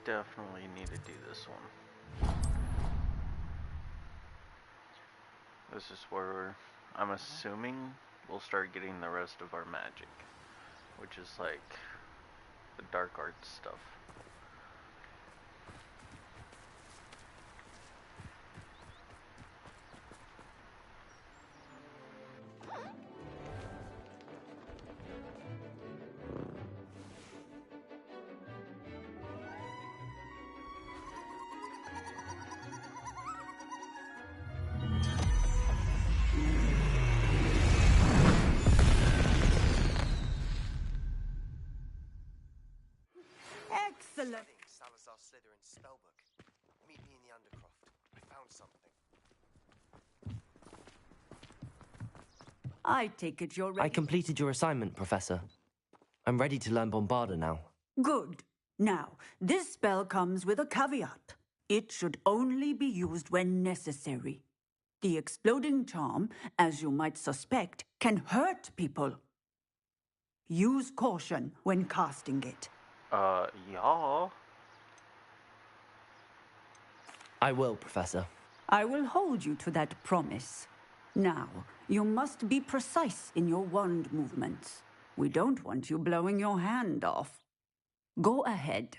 definitely need to do this one. This is where I'm assuming we'll start getting the rest of our magic, which is like the dark arts stuff. Excellent. Salazar Slytherin's spellbook. Meet me in the Undercroft. I found something. I take it you're ready. I completed your assignment, Professor. I'm ready to learn Bombarda now. Good. Now, this spell comes with a caveat. It should only be used when necessary. The exploding charm, as you might suspect, can hurt people. Use caution when casting it. Yeah. I will, Professor. I will hold you to that promise. Now, you must be precise in your wand movements. We don't want you blowing your hand off. Go ahead.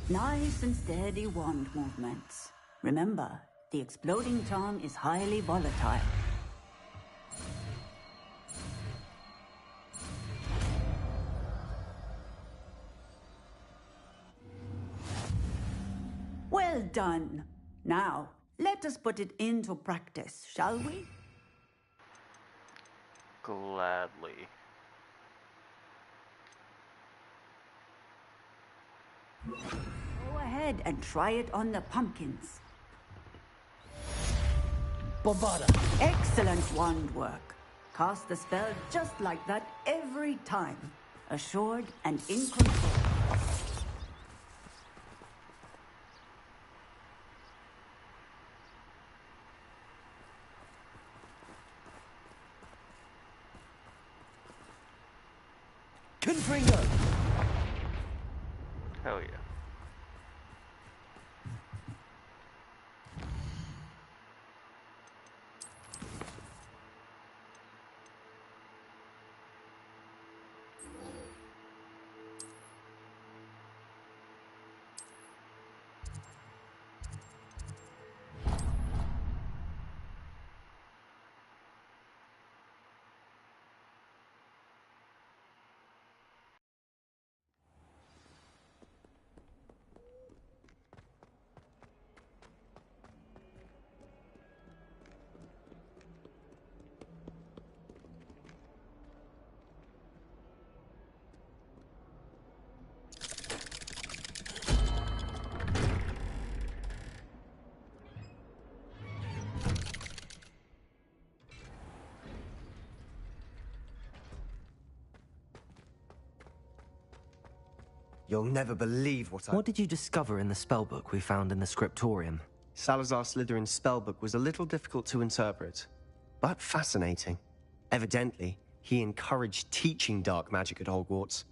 Nice and steady wand movements. Remember, the exploding charm is highly volatile. Well done. Now, let us put it into practice, shall we? Gladly. Go ahead and try it on the pumpkins. Bombarda! Excellent wand work. Cast the spell just like that every time. Assured and in control. Confringo! Hell yeah. You'll never believe what I... What did you discover in the spellbook we found in the scriptorium? Salazar Slytherin's spellbook was a little difficult to interpret, but fascinating. Evidently, he encouraged teaching dark magic at Hogwarts.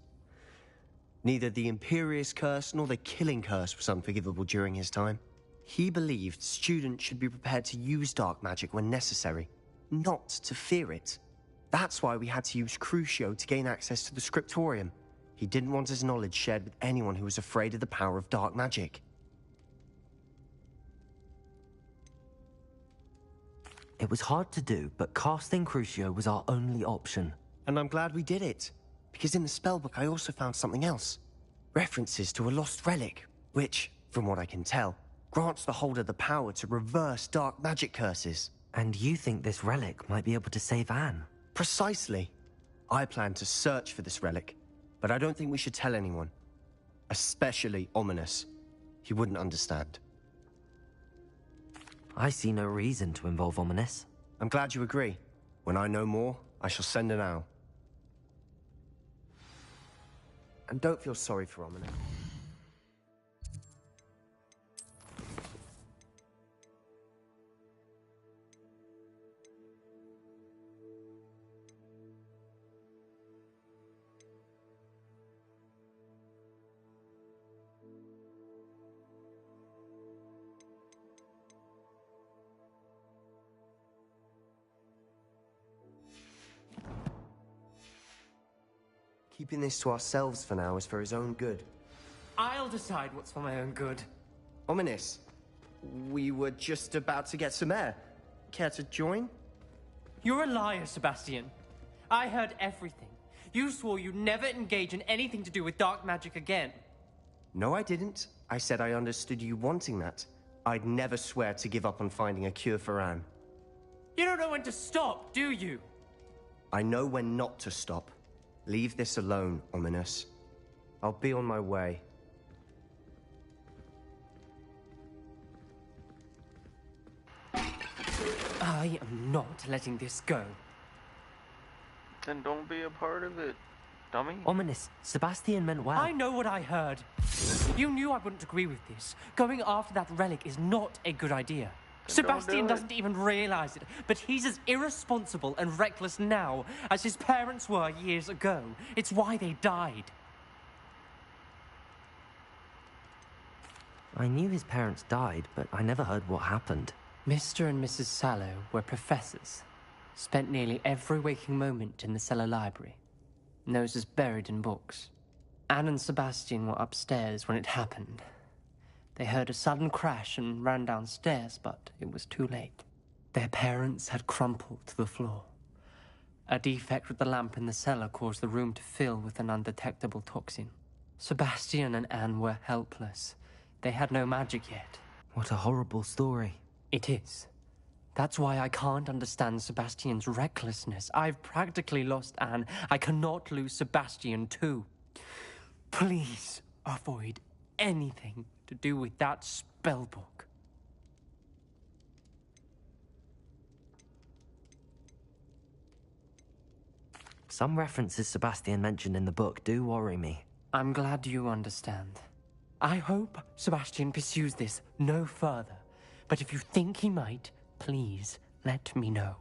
Neither the Imperious Curse nor the Killing Curse was unforgivable during his time. He believed students should be prepared to use dark magic when necessary, not to fear it. That's why we had to use Crucio to gain access to the scriptorium. He didn't want his knowledge shared with anyone who was afraid of the power of dark magic. It was hard to do, but casting Crucio was our only option. And I'm glad we did it, because in the spellbook I also found something else. References to a lost relic, which, from what I can tell, grants the holder the power to reverse dark magic curses. And you think this relic might be able to save Anne? Precisely. I plan to search for this relic, but I don't think we should tell anyone. Especially Ominous. He wouldn't understand. I see no reason to involve Ominous. I'm glad you agree. When I know more, I shall send an owl. And don't feel sorry for Ominous. Keeping this to ourselves for now is for his own good. I'll decide what's for my own good. Ominous. We were just about to get some air. Care to join? You're a liar, Sebastian. I heard everything. You swore you'd never engage in anything to do with dark magic again. No, I didn't. I said I understood you wanting that. I'd never swear to give up on finding a cure for Anne. You don't know when to stop, do you? I know when not to stop. Leave this alone, Ominous. I'll be on my way. I am not letting this go. Then don't be a part of it, dummy. Ominous, Sebastian meant well. I know what I heard. You knew I wouldn't agree with this. Going after that relic is not a good idea. Then Sebastian don't do it. doesn't even realize it, but he's as irresponsible and reckless now as his parents were years ago. It's why they died. I knew his parents died, but I never heard what happened. Mr. and Mrs. Sallow were professors. Spent nearly every waking moment in the cellar library. Noses buried in books. Anne and Sebastian were upstairs when it happened. They heard a sudden crash and ran downstairs, but it was too late. Their parents had crumpled to the floor. A defect with the lamp in the cellar caused the room to fill with an undetectable toxin. Sebastian and Anne were helpless. They had no magic yet. What a horrible story. It is. That's why I can't understand Sebastian's recklessness. I've practically lost Anne. I cannot lose Sebastian too. Please avoid anything to do with that spell book. Some references Sebastian mentioned in the book do worry me. I'm glad you understand. I hope Sebastian pursues this no further. But if you think he might, please let me know.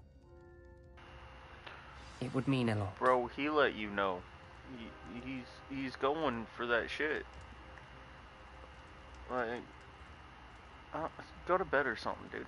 It would mean a lot. Bro, he let you know. He's going for that shit. Like, go to bed or something, dude.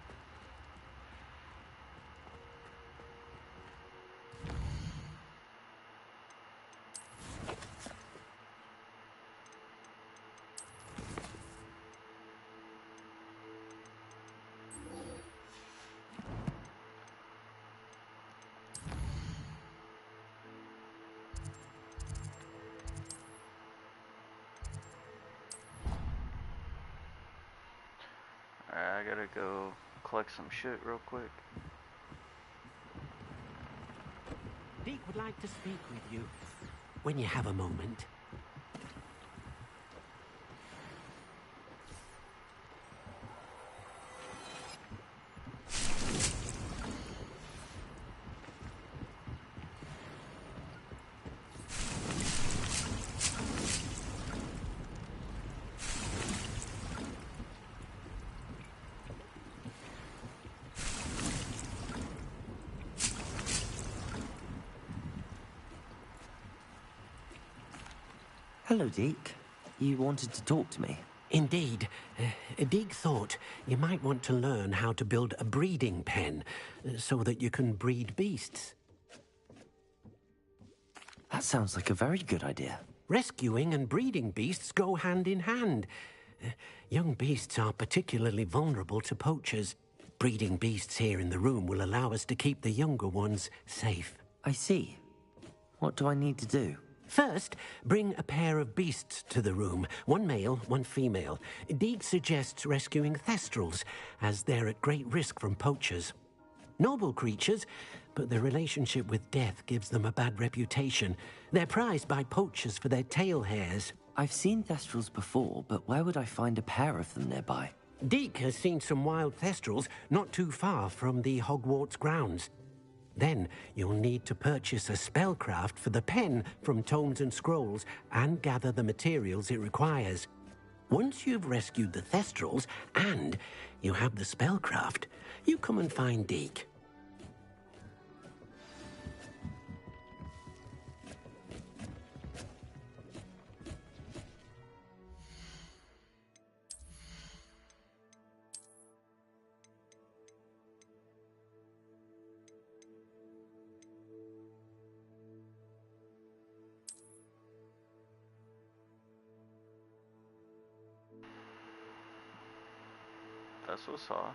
I gotta go collect some shit real quick. Deke would like to speak with you when you have a moment. Hello, Deke. You wanted to talk to me? Indeed. Deke thought you might want to learn how to build a breeding pen so that you can breed beasts. That sounds like a very good idea. Rescuing and breeding beasts go hand in hand. Young beasts are particularly vulnerable to poachers. Breeding beasts here in the room will allow us to keep the younger ones safe. I see. What do I need to do? First, bring a pair of beasts to the room. One male, one female. Deke suggests rescuing thestrals, as they're at great risk from poachers. Noble creatures, but their relationship with death gives them a bad reputation. They're prized by poachers for their tail hairs. I've seen thestrals before, but where would I find a pair of them nearby? Deke has seen some wild thestrals not too far from the Hogwarts grounds. Then you'll need to purchase a spellcraft for the pen from Tomes and Scrolls and gather the materials it requires. Once you've rescued the thestrals and you have the spellcraft, you come and find Deke. That's what's all.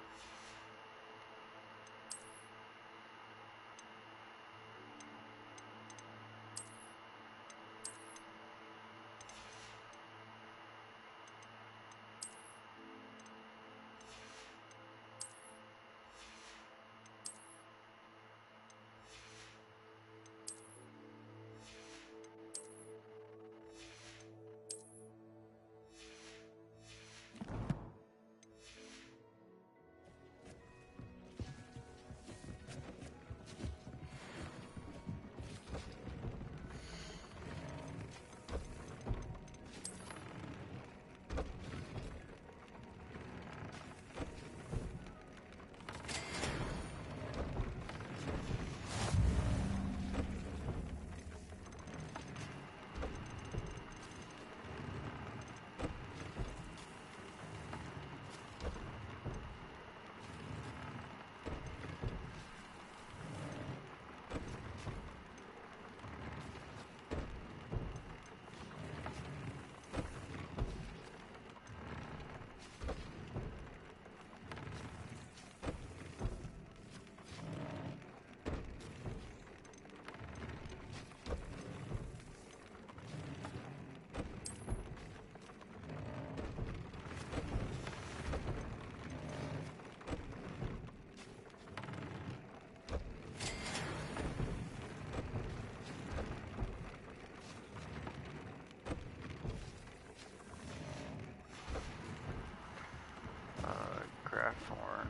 Grafthorn.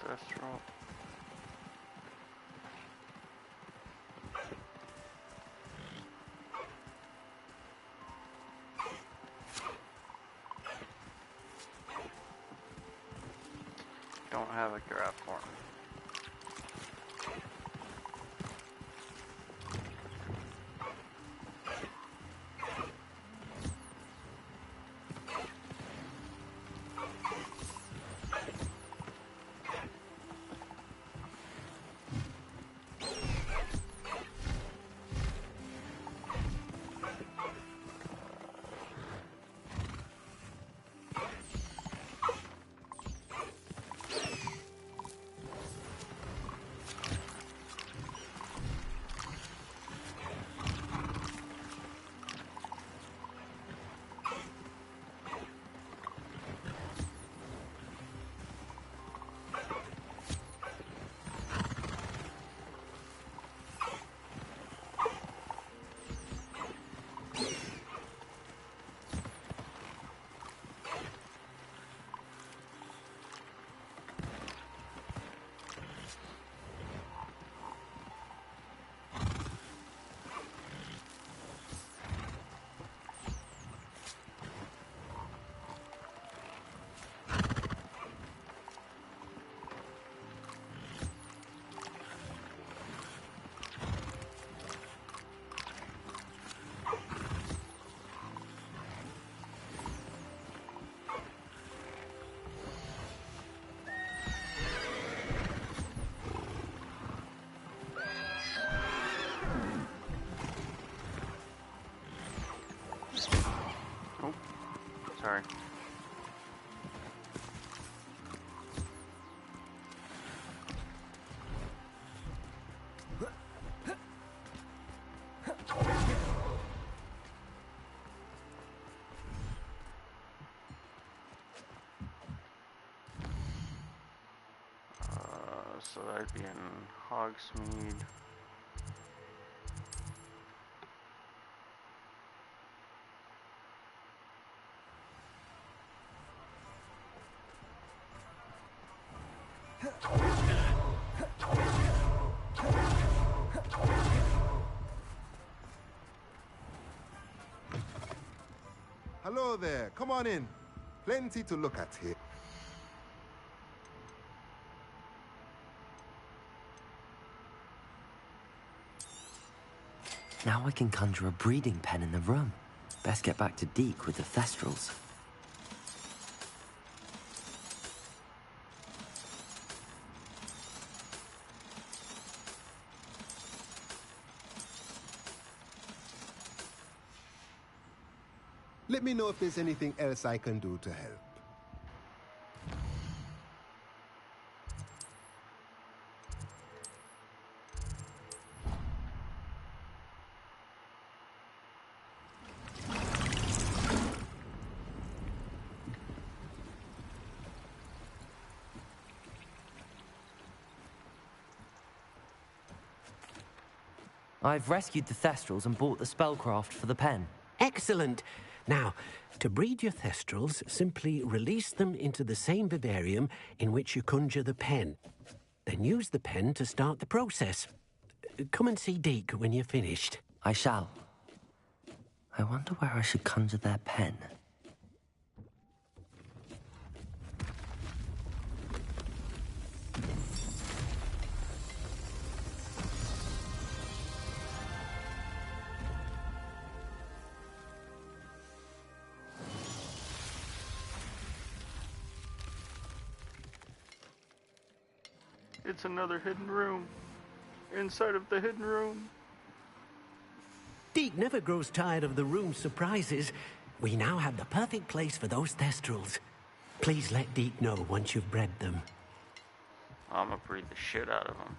Thestral. Don't have a Grafthorn. Oh, sorry. So that'd be in Hogsmeade. Hello there, come on in. Plenty to look at here. Now I can conjure a breeding pen in the room. Best get back to Deke with the Thestrals. Let me know if there's anything else I can do to help. I've rescued the Thestrals and bought the spellcraft for the pen. Excellent. Now, to breed your Thestrals, simply release them into the same vivarium in which you conjure the pen. Then use the pen to start the process. Come and see Deke when you're finished. I shall. I wonder where I should conjure their pen. It's another hidden room. Inside of the hidden room. Deke never grows tired of the room's surprises. We now have the perfect place for those Thestrals. Please let Deke know once you've bred them. I'm gonna breed the shit out of him.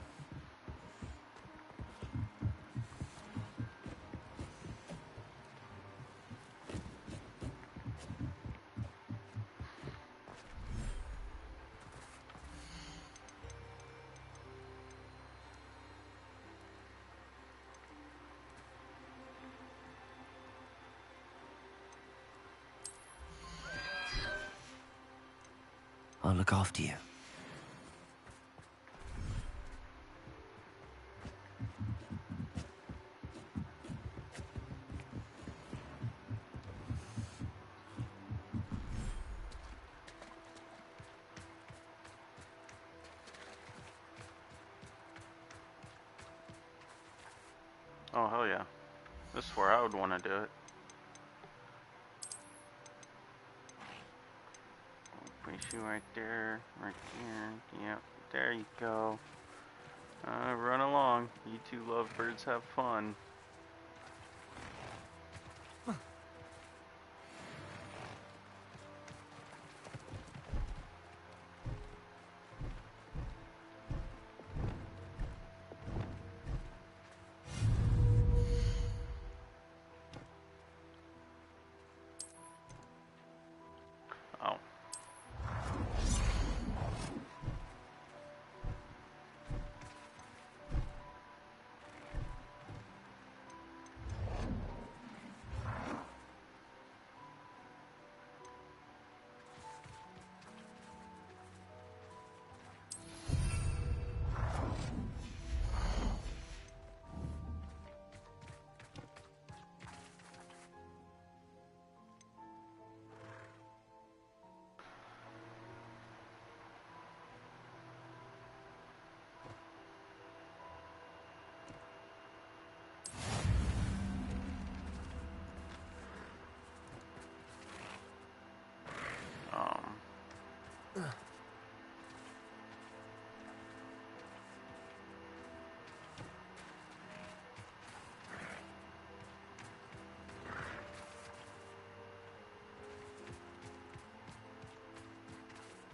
I'll look after you. Oh, hell yeah. This is where I would want to do it. Place you right there, right here. Yep, there you go. Run along. You two lovebirds have fun. Oh.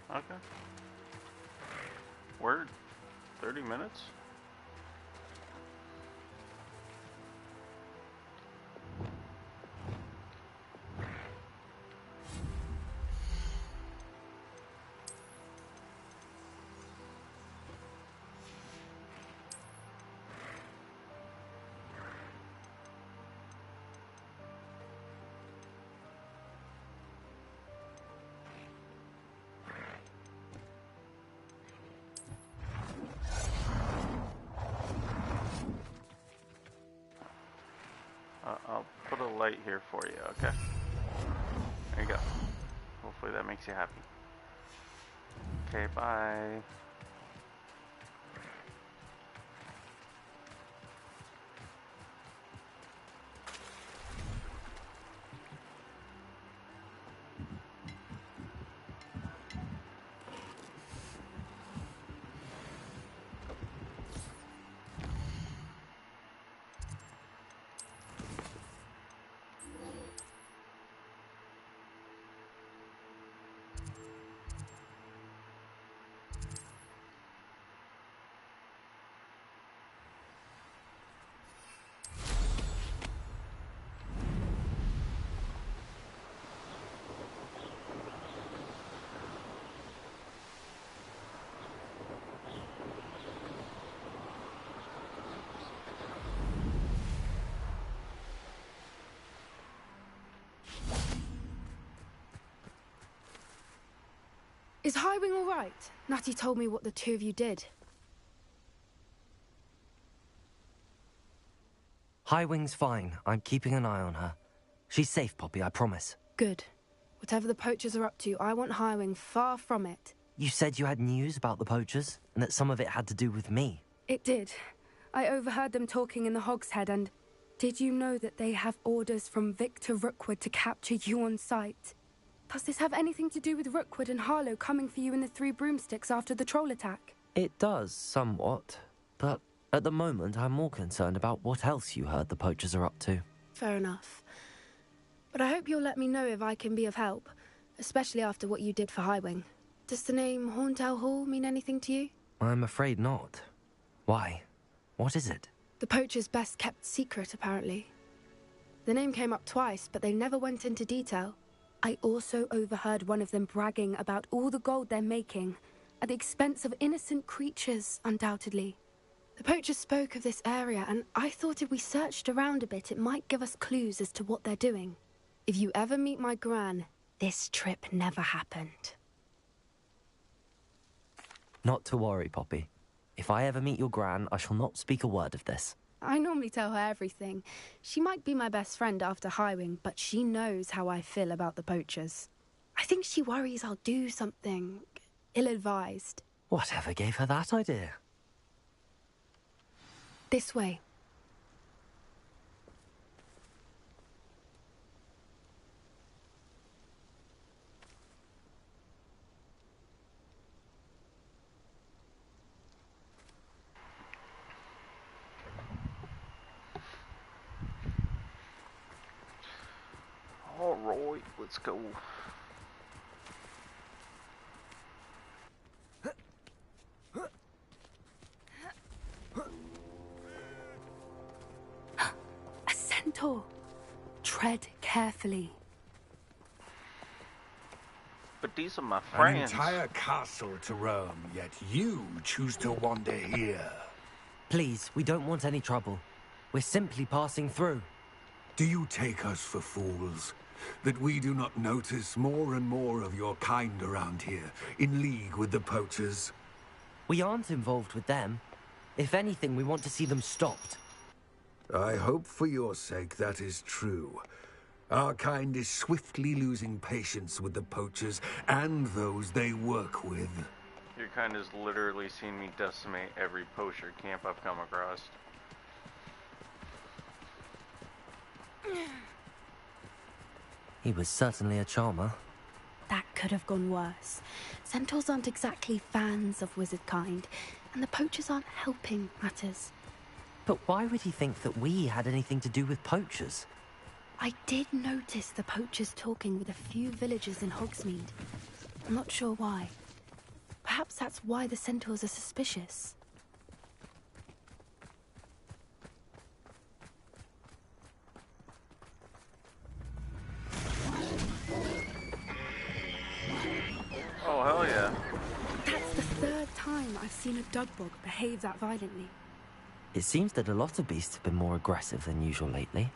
Okay. Word. 30 minutes? I'll put a light here for you, okay? There you go. Hopefully that makes you happy. Okay, bye. Is Highwing all right? Natty told me what the two of you did. Highwing's fine. I'm keeping an eye on her. She's safe, Poppy, I promise. Good. Whatever the poachers are up to, I want Highwing far from it. You said you had news about the poachers, and that some of it had to do with me. It did. I overheard them talking in the Hogshead, and did you know that they have orders from Victor Rookwood to capture you on sight? Does this have anything to do with Rookwood and Harlow coming for you in the Three Broomsticks after the troll attack? It does, somewhat. But at the moment, I'm more concerned about what else you heard the poachers are up to. Fair enough. But I hope you'll let me know if I can be of help, especially after what you did for Highwing. Does the name Horntail Hall mean anything to you? I'm afraid not. Why? What is it? The poachers' best kept secret, apparently. The name came up twice, but they never went into detail. I also overheard one of them bragging about all the gold they're making, at the expense of innocent creatures, undoubtedly. The poachers spoke of this area, and I thought if we searched around a bit, it might give us clues as to what they're doing. If you ever meet my gran, this trip never happened. Not to worry, Poppy. If I ever meet your gran, I shall not speak a word of this. I normally tell her everything. She might be my best friend after Highwing, but she knows how I feel about the poachers. I think she worries I'll do something ill-advised. Whatever gave her that idea? This way. Alright, let's go. A centaur. Tread carefully. But these are my An friends. entire castle to roam, yet you choose to wander here. Please, we don't want any trouble. We're simply passing through. Do you take us for fools? That we do not notice more and more of your kind around here, in league with the poachers? We aren't involved with them. If anything, we want to see them stopped. I hope for your sake that is true. Our kind is swiftly losing patience with the poachers and those they work with. Your kind has literally seen me decimate every poacher camp I've come across. He was certainly a charmer. That could have gone worse. Centaurs aren't exactly fans of wizard kind, and the poachers aren't helping matters. But why would he think that we had anything to do with poachers? I did notice the poachers talking with a few villagers in Hogsmeade. I'm not sure why. Perhaps that's why the centaurs are suspicious. Oh, hell yeah. That's the third time I've seen a dugbog behave that violently. It seems that a lot of beasts have been more aggressive than usual lately.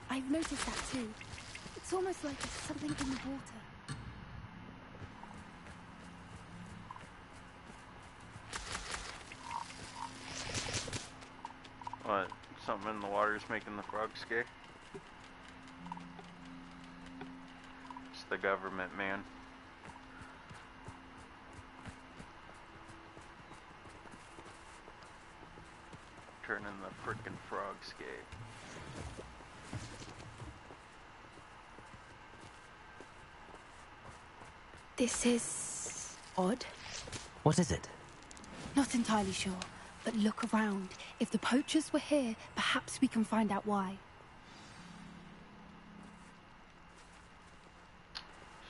I've noticed that too. It's almost like there's something in the water. What? Something in the water's making the frogs gay? It's the government, man. Turning the frickin' frogs gay. This is odd. What is it? Not entirely sure, but look around. If the poachers were here, perhaps we can find out why.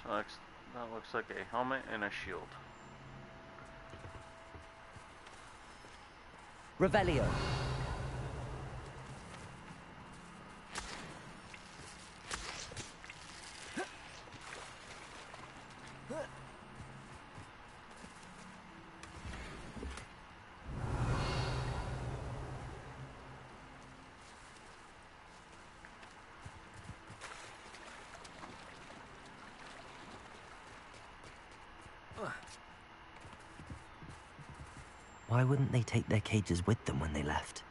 So that looks like a helmet and a shield. Revelio. Why wouldn't they take their cages with them when they left?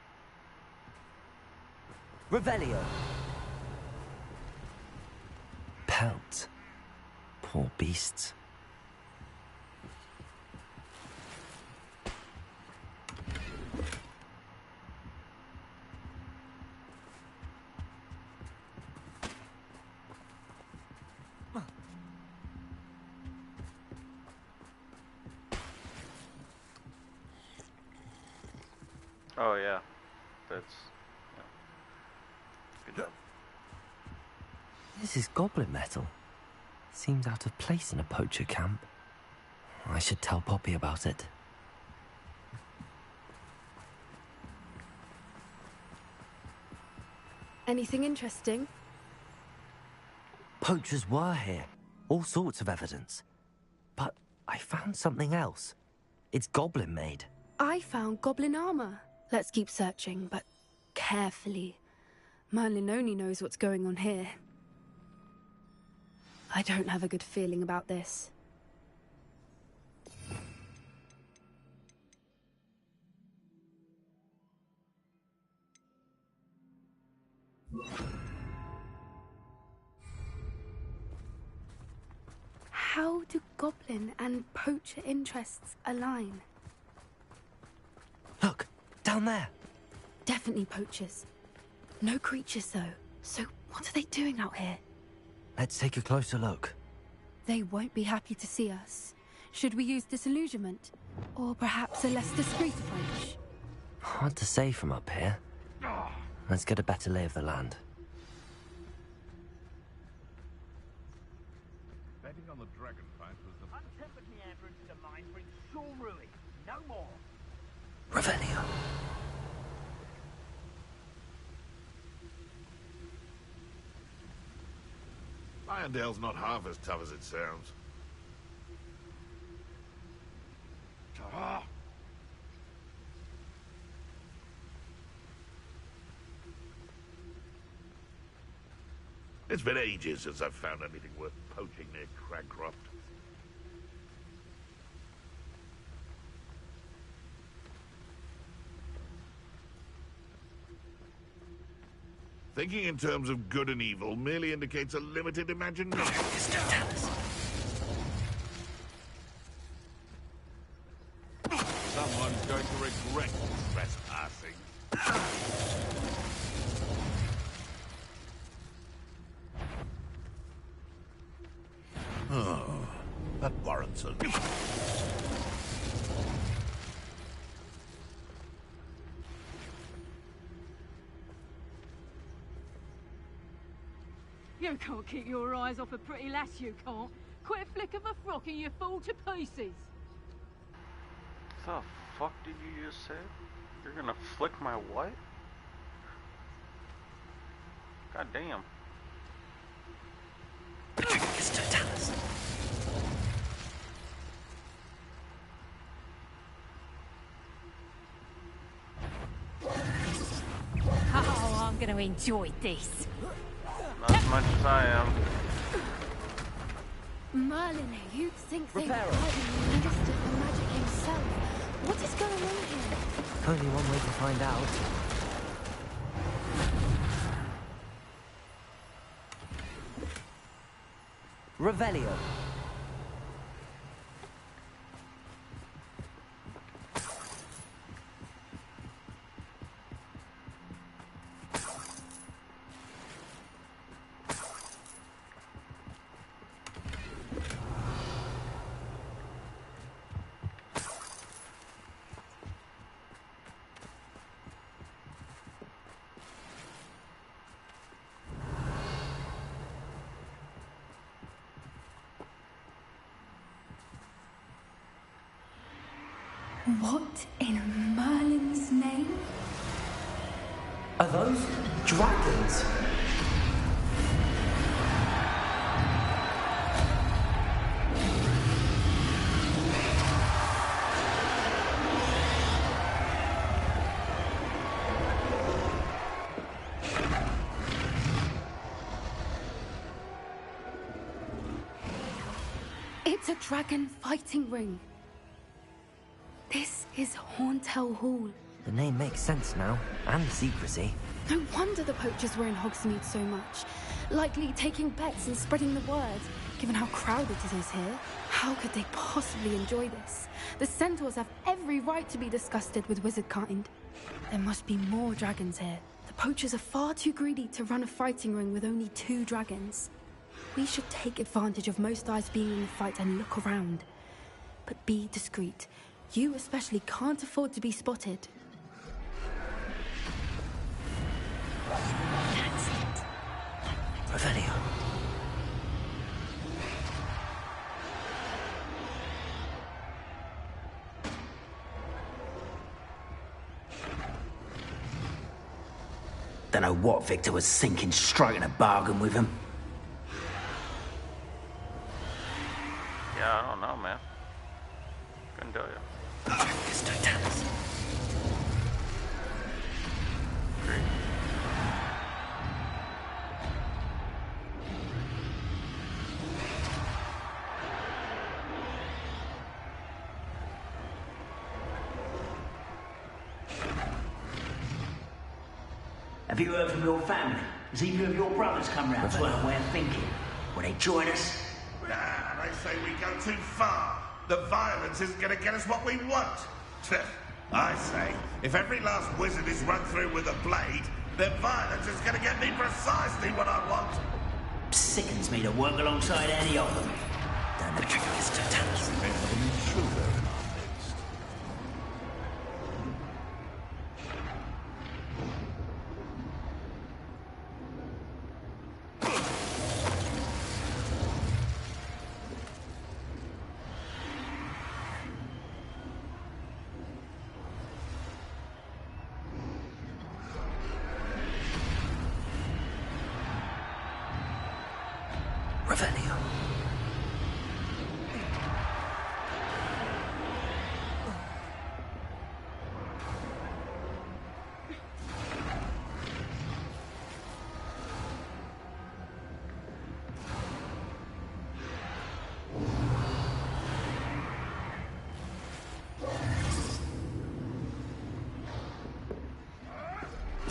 Revelio! Pelt. Poor beasts. Oh yeah, that's yeah. Good job. This is goblin metal. Seems out of place in a poacher camp. I should tell Poppy about it. Anything interesting? Poachers were here. All sorts of evidence. But I found something else. It's goblin made. I found goblin armor. Let's keep searching, but carefully. Merlin only knows what's going on here. I don't have a good feeling about this. How do goblin and poacher interests align? Look, down there. Definitely poachers. No creatures, though. So what are they doing out here? Let's take a closer look. They won't be happy to see us. Should we use disillusionment? Or perhaps a less discreet approach? Hard to say from up here. Let's get a better lay of the land. Betting on the dragon fight was the... Untempered meander into the mine brings sure ruin. No more. Revelio. Irondale's not half as tough as it sounds. Ta-ra! It's been ages since I've found anything worth poaching near Cragcroft. Thinking in terms of good and evil merely indicates a limited imagination. Someone's going to regret trespassing. Oh, that warrants it. You can't keep your eyes off a pretty lass, you can't. Quit a flick of a frock and you fall to pieces. The fuck did you just say? You're gonna flick my what? God damn. Oh, I'm gonna enjoy this. Not as much as I am. Merlin, you think they Reparo. hiding in the midst of the magic himself? What is going on here? Only one way to find out. Revelio. What in Merlin's name? Are those dragons? It's a dragon fighting ring. This is Horntail Hall. The name makes sense now, and the secrecy. No wonder the poachers were in Hogsmeade so much. Likely taking bets and spreading the word, given how crowded it is here. How could they possibly enjoy this? The centaurs have every right to be disgusted with wizard kind. There must be more dragons here. The poachers are far too greedy to run a fighting ring with only 2 dragons. We should take advantage of most eyes being in the fight and look around. But be discreet. You especially can't afford to be spotted. That's it. Revelio. Don't know what Victor was thinking, striking a bargain with him. Yeah, I don't know, man. Couldn't tell you. Great. Have you heard from your family? Has either of your brothers come round to our way of thinking? Will they join us? Nah, they say we go too far. The violence isn't going to get us what we want. I say, if every last wizard is run through with a blade, then violence is going to get me precisely what I want. Sickens me to work alongside any of them. Don't the trick is to tell us. Revelio.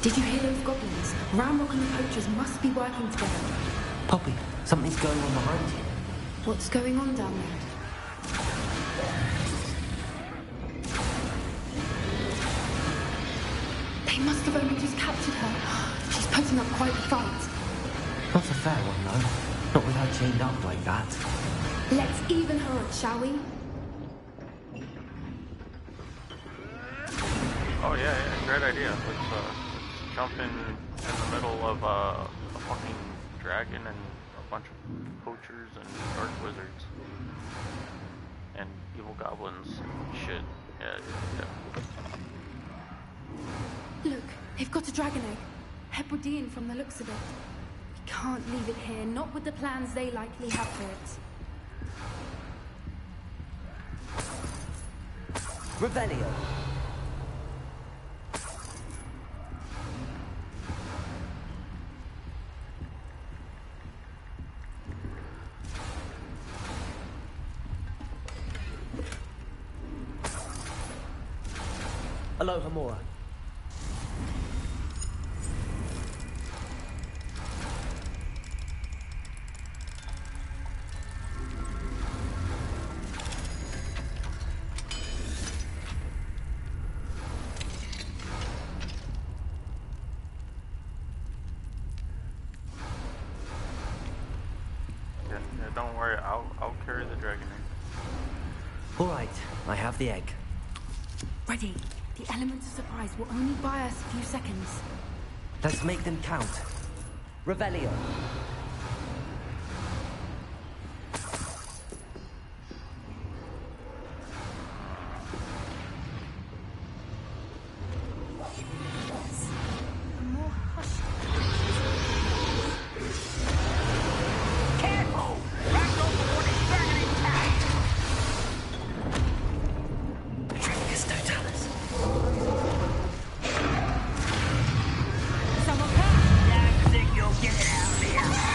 Did you hear those goblins? Ramrock and the poachers must be working together. Poppy, something's going on behind you. What's going on down there? They must have only just captured her. She's putting up quite the fight. Not a fair one, though. Not with her chained up like that. Let's even her up, shall we? Oh yeah, great idea. Let's jump in the middle of a fucking dragon and a bunch of poachers and dark wizards and evil goblins and shit. Yeah. Look, they've got a dragon egg. Hebridean from the looks of it. We can't leave it here, not with the plans they likely have for it. Revelio. Aloha Mora. Yeah, don't worry, I'll carry the dragon egg. All right, I have the egg. Ready. The element of surprise will only buy us a few seconds. Let's make them count. Revelio. Think you'll get it out of here?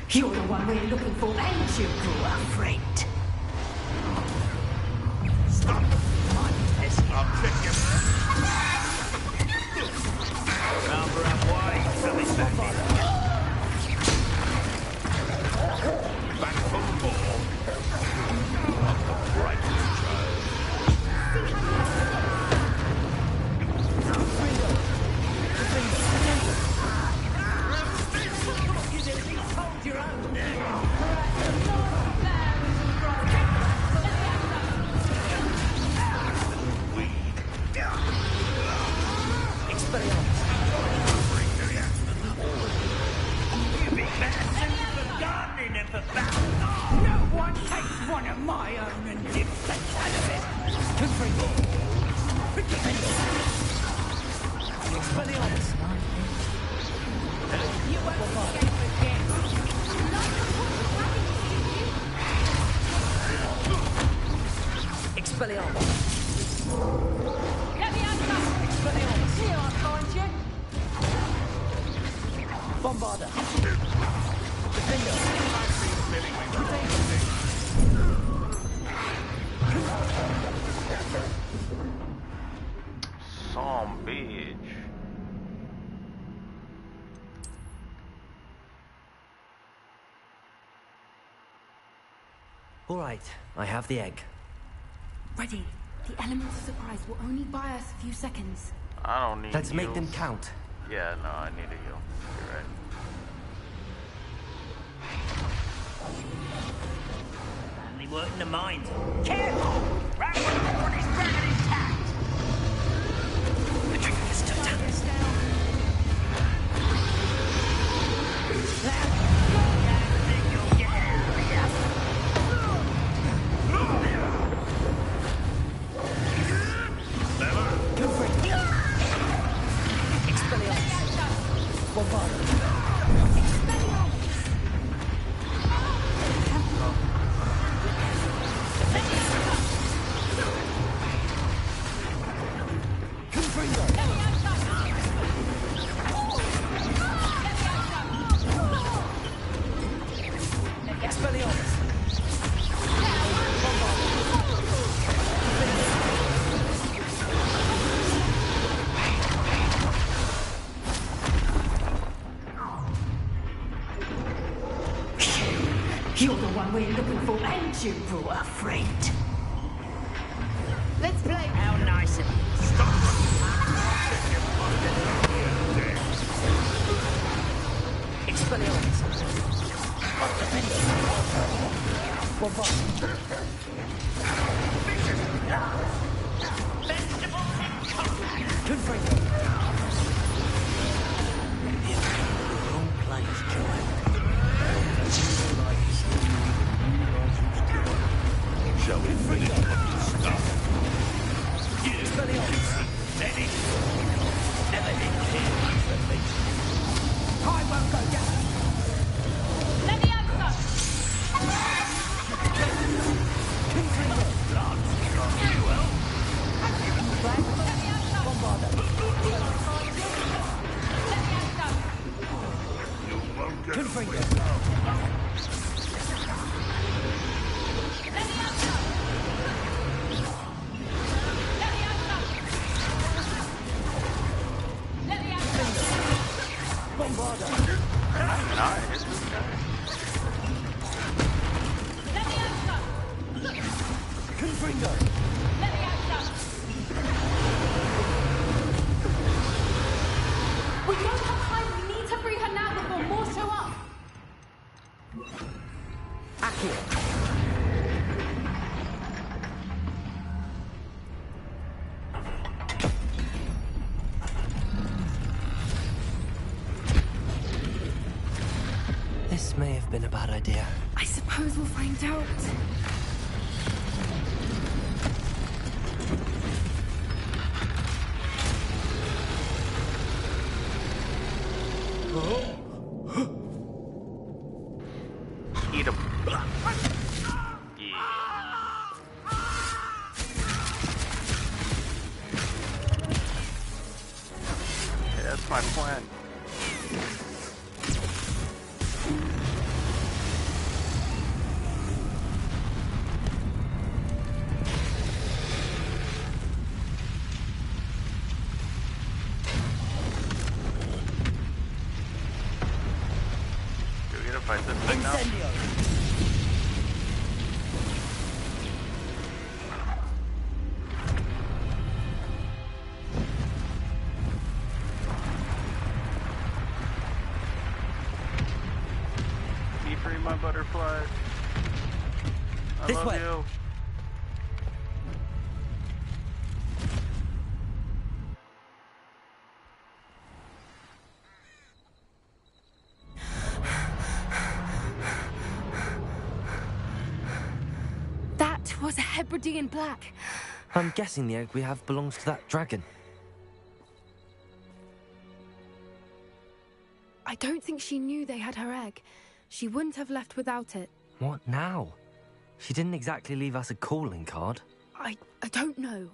You're the one we're looking for, ain't you, poor friend? Stop! I'll kick you. Number up wide, coming back in. Back from the ball. Right, All right, I have the egg. Ready. The element of surprise will only buy us a few seconds. I don't need Let's make heals. them count. Yeah, no, I need a heal. You're right. Only working the mind. Careful! Right when the board is burning intact! The trigger is still down. You're the one we're looking for, ain't you, poor friend? Let's play. How nice of you. Expelliarmus. Shall we finish this stuff? Let it. Never did care much for me. I won't go down. We don't have time. We need to free her now before more show up. This may have been a bad idea. I suppose. suppose we'll find out. Eat him. Yeah. Okay, that's my plan. Do we get to fight this thing now? Be free, my butterfly. I This love way. you. That was a Hebridean black. I'm guessing the egg we have belongs to that dragon. I don't think she knew they had her egg. She wouldn't have left without it. What now? She didn't exactly leave us a calling card. I don't know.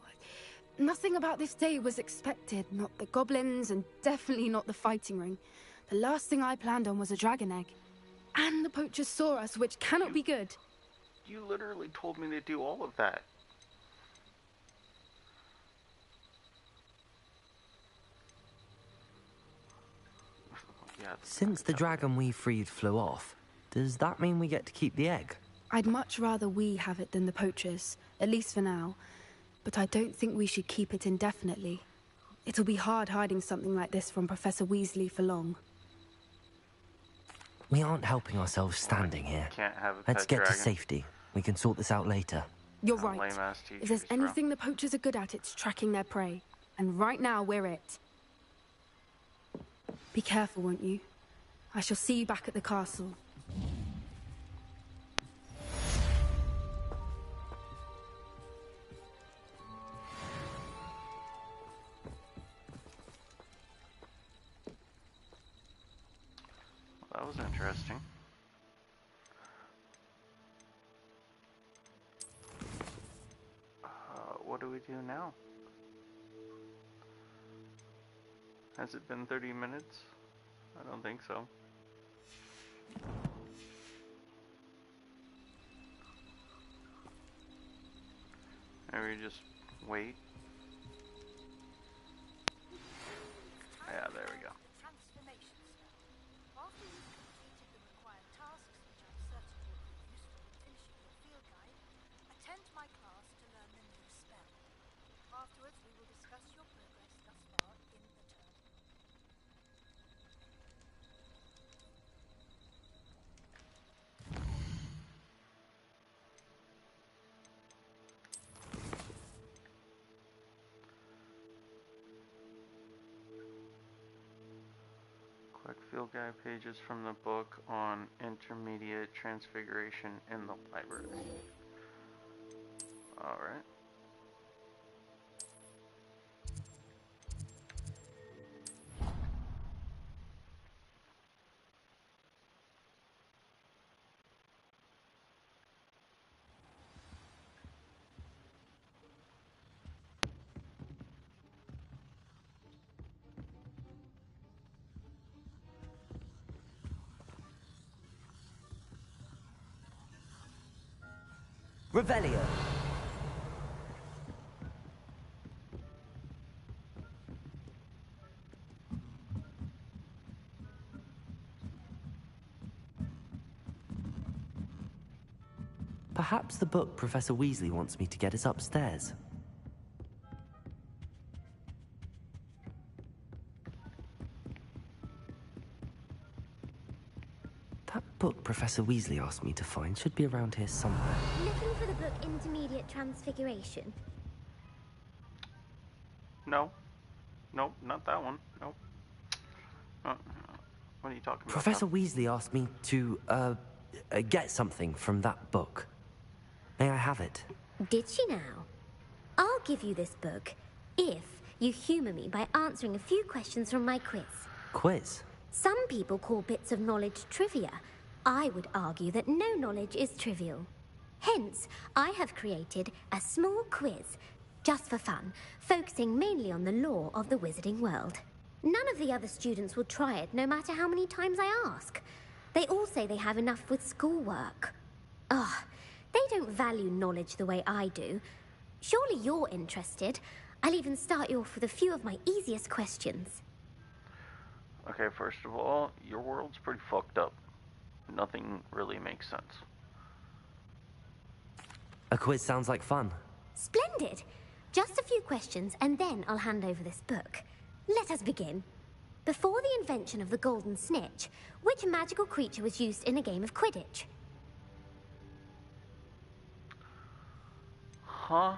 Nothing about this day was expected. Not the goblins, and definitely not the fighting ring. The last thing I planned on was a dragon egg. And the poachers saw us, which cannot be good. You literally told me to do all of that. Yeah, Since the dragon we freed flew off, does that mean we get to keep the egg? I'd much rather we have it than the poachers, at least for now. But I don't think we should keep it indefinitely. It'll be hard hiding something like this from Professor Weasley for long. We aren't helping ourselves standing here. Can't have a Let's pet get dragon. to safety. We can sort this out later. You're Oh, right. lame-ass If there's teachers, bro. anything the poachers are good at, it's tracking their prey. And right now, we're it. Be careful, won't you? I shall see you back at the castle. That was interesting. What do we do now? Has it been 30 minutes? I don't think so. Maybe just wait. Yeah, there we go. Transformation spell. After you've completed the required tasks, which I'm certain will be useful in finishing your field guide, attend my class to learn the new spell. Afterwards, we will discuss your progress thus far in the term. Quick field guide pages from the book on intermediate transfiguration in the library. Alright. Revelio. Perhaps the book Professor Weasley wants me to get is upstairs. That book Professor Weasley asked me to find should be around here somewhere. Looking for the book Intermediate Transfiguration? No. Nope, not that one. Nope. What are you talking about? Professor Weasley asked me to, get something from that book. May I have it? Did she now? I'll give you this book if you humour me by answering a few questions from my quiz. Quiz? Some people call bits of knowledge trivia. I would argue that no knowledge is trivial. Hence, I have created a small quiz, just for fun, focusing mainly on the lore of the wizarding world. None of the other students will try it, no matter how many times I ask. They all say they have enough with schoolwork. Ugh, they don't value knowledge the way I do. Surely you're interested. I'll even start you off with a few of my easiest questions. Okay, first of all, your world's pretty fucked up. Nothing really makes sense. A quiz sounds like fun. Splendid! Just a few questions, and then I'll hand over this book. Let us begin. Before the invention of the golden snitch, which magical creature was used in a game of Quidditch? Huh?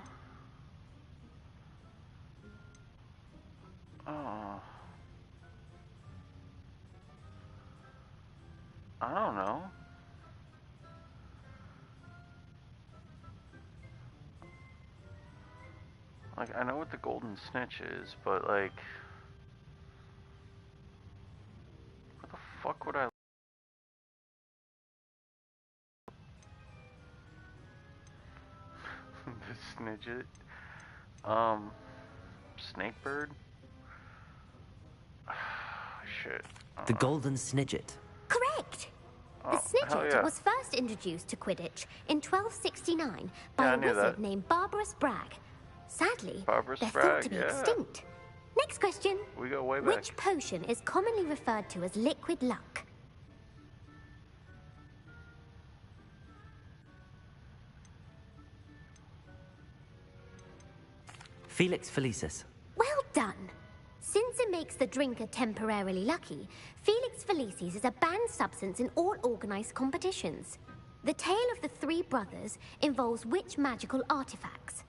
Oh. I don't know. Like, I know what the golden snitch is, but like... What the fuck would I... The snidget? Snakebird? Shit. The golden snidget. Correct! Oh, The snidget yeah. was first introduced to Quidditch in 1269 by Yeah, I a knew wizard that. named Barbarous Bragg. Sadly, Barbarous they're thought Bragg, to be yeah. extinct. Next question. We go way back. Which potion is commonly referred to as liquid luck? Felix Felicis. Well done. Since it makes the drinker temporarily lucky, Felix Felicis is a banned substance in all organized competitions. The tale of the three brothers involves which magical artifacts?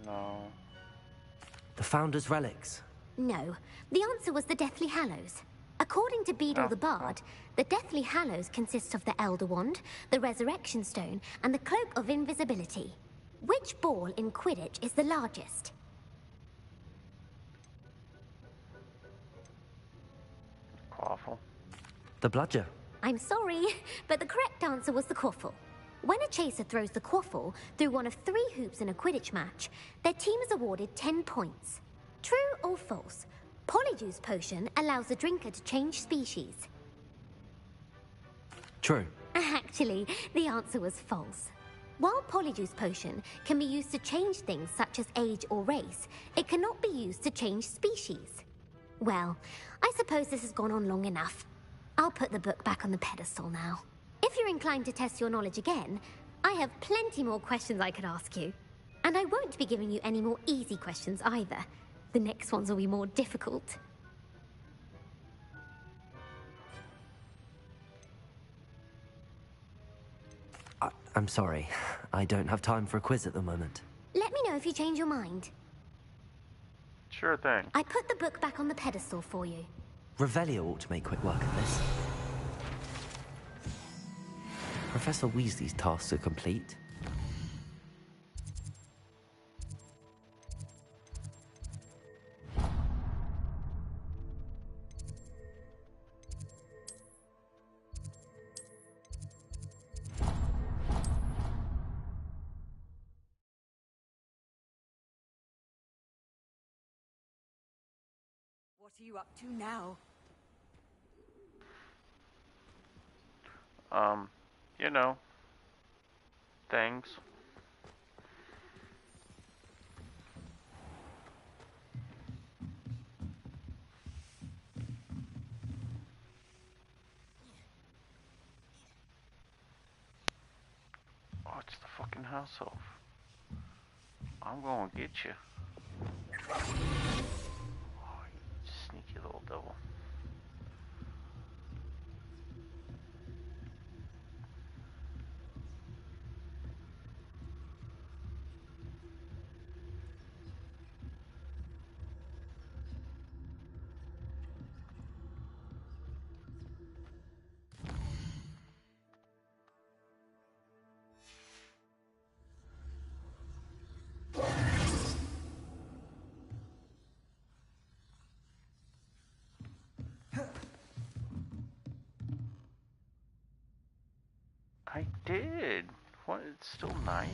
No. The Founder's Relics. No, the answer was the Deathly Hallows. According to Beedle Oh. the Bard, the Deathly Hallows consists of the Elder Wand, the Resurrection Stone, and the Cloak of Invisibility. Which ball in Quidditch is the largest? Quaffle. The Bludger. I'm sorry, but the correct answer was the Quaffle. When a chaser throws the Quaffle through one of 3 hoops in a Quidditch match, their team is awarded 10 points. True or false? Polyjuice Potion allows the drinker to change species. True. Actually, the answer was false. While Polyjuice Potion can be used to change things such as age or race, it cannot be used to change species. Well, I suppose this has gone on long enough. I'll put the book back on the pedestal now. If you're inclined to test your knowledge again, I have plenty more questions I could ask you. And I won't be giving you any more easy questions either. The next ones will be more difficult. I'm sorry. I don't have time for a quiz at the moment. Let me know if you change your mind. Sure thing. I put the book back on the pedestal for you. Revelio ought to make quick work of this. Professor Weasley's tasks are complete. What are you up to now? You know, things. Oh, it's the fucking house elf. I'm gonna get you. Oh, you sneaky little devil. I did. What? It's still 9? My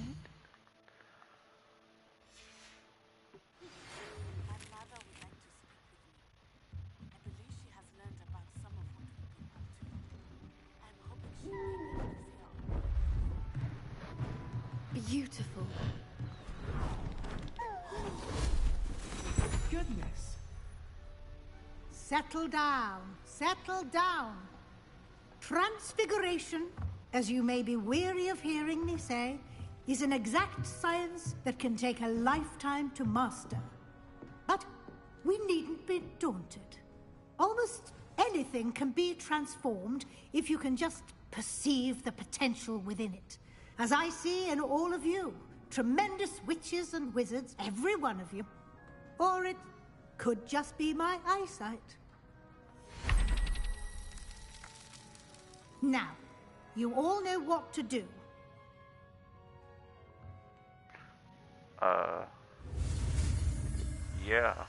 mother would like to speak with me. I believe she has learned about some of what we've been up to. I'm hoping she may be able to help. Beautiful. Goodness. Settle down. Settle down. Transfiguration, as you may be weary of hearing me say, is an exact science that can take a lifetime to master. But we needn't be daunted. Almost anything can be transformed if you can just perceive the potential within it. As I see in all of you, tremendous witches and wizards, every one of you. Or it could just be my eyesight. Now, you all know what to do. Yeah.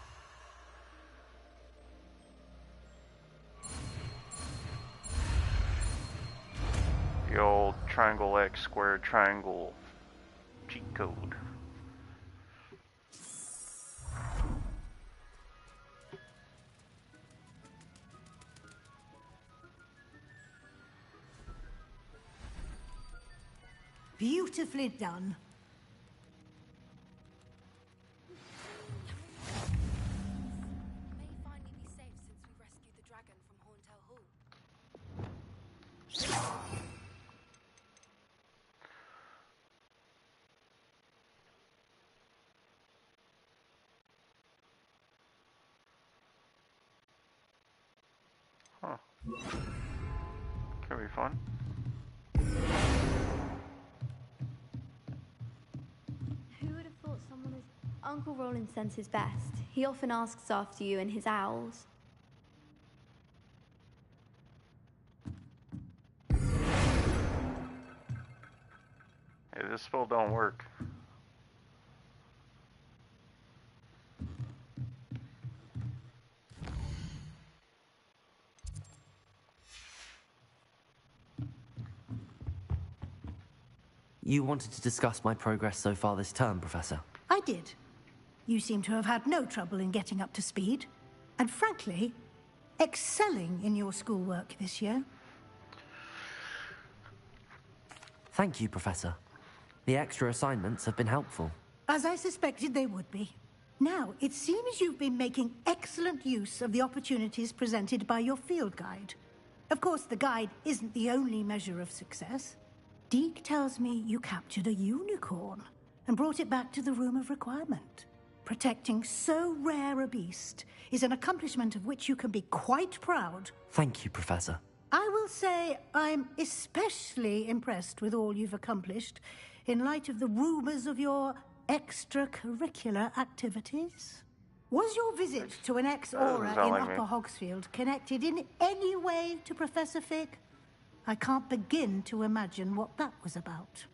The old triangle X squared triangle cheat code. Beautifully done. May finally be safe since we rescued the dragon from Horntail Hall. Huh. Can be fun. Who would have thought someone as... Uncle Roland sends his best. He often asks after you and his owls. Hey, this spell don't work. You wanted to discuss my progress so far this term, Professor? I did. You seem to have had no trouble in getting up to speed. And frankly, excelling in your schoolwork this year. Thank you, Professor. The extra assignments have been helpful. As I suspected they would be. Now, it seems you've been making excellent use of the opportunities presented by your field guide. Of course, the guide isn't the only measure of success. Deke tells me you captured a unicorn and brought it back to the Room of Requirement. Protecting so rare a beast is an accomplishment of which you can be quite proud. Thank you, Professor. I will say I'm especially impressed with all you've accomplished in light of the rumors of your extracurricular activities. Was your visit to an ex-aura in Upper Hogsfield connected in any way to Professor Fig? I can't begin to imagine what that was about.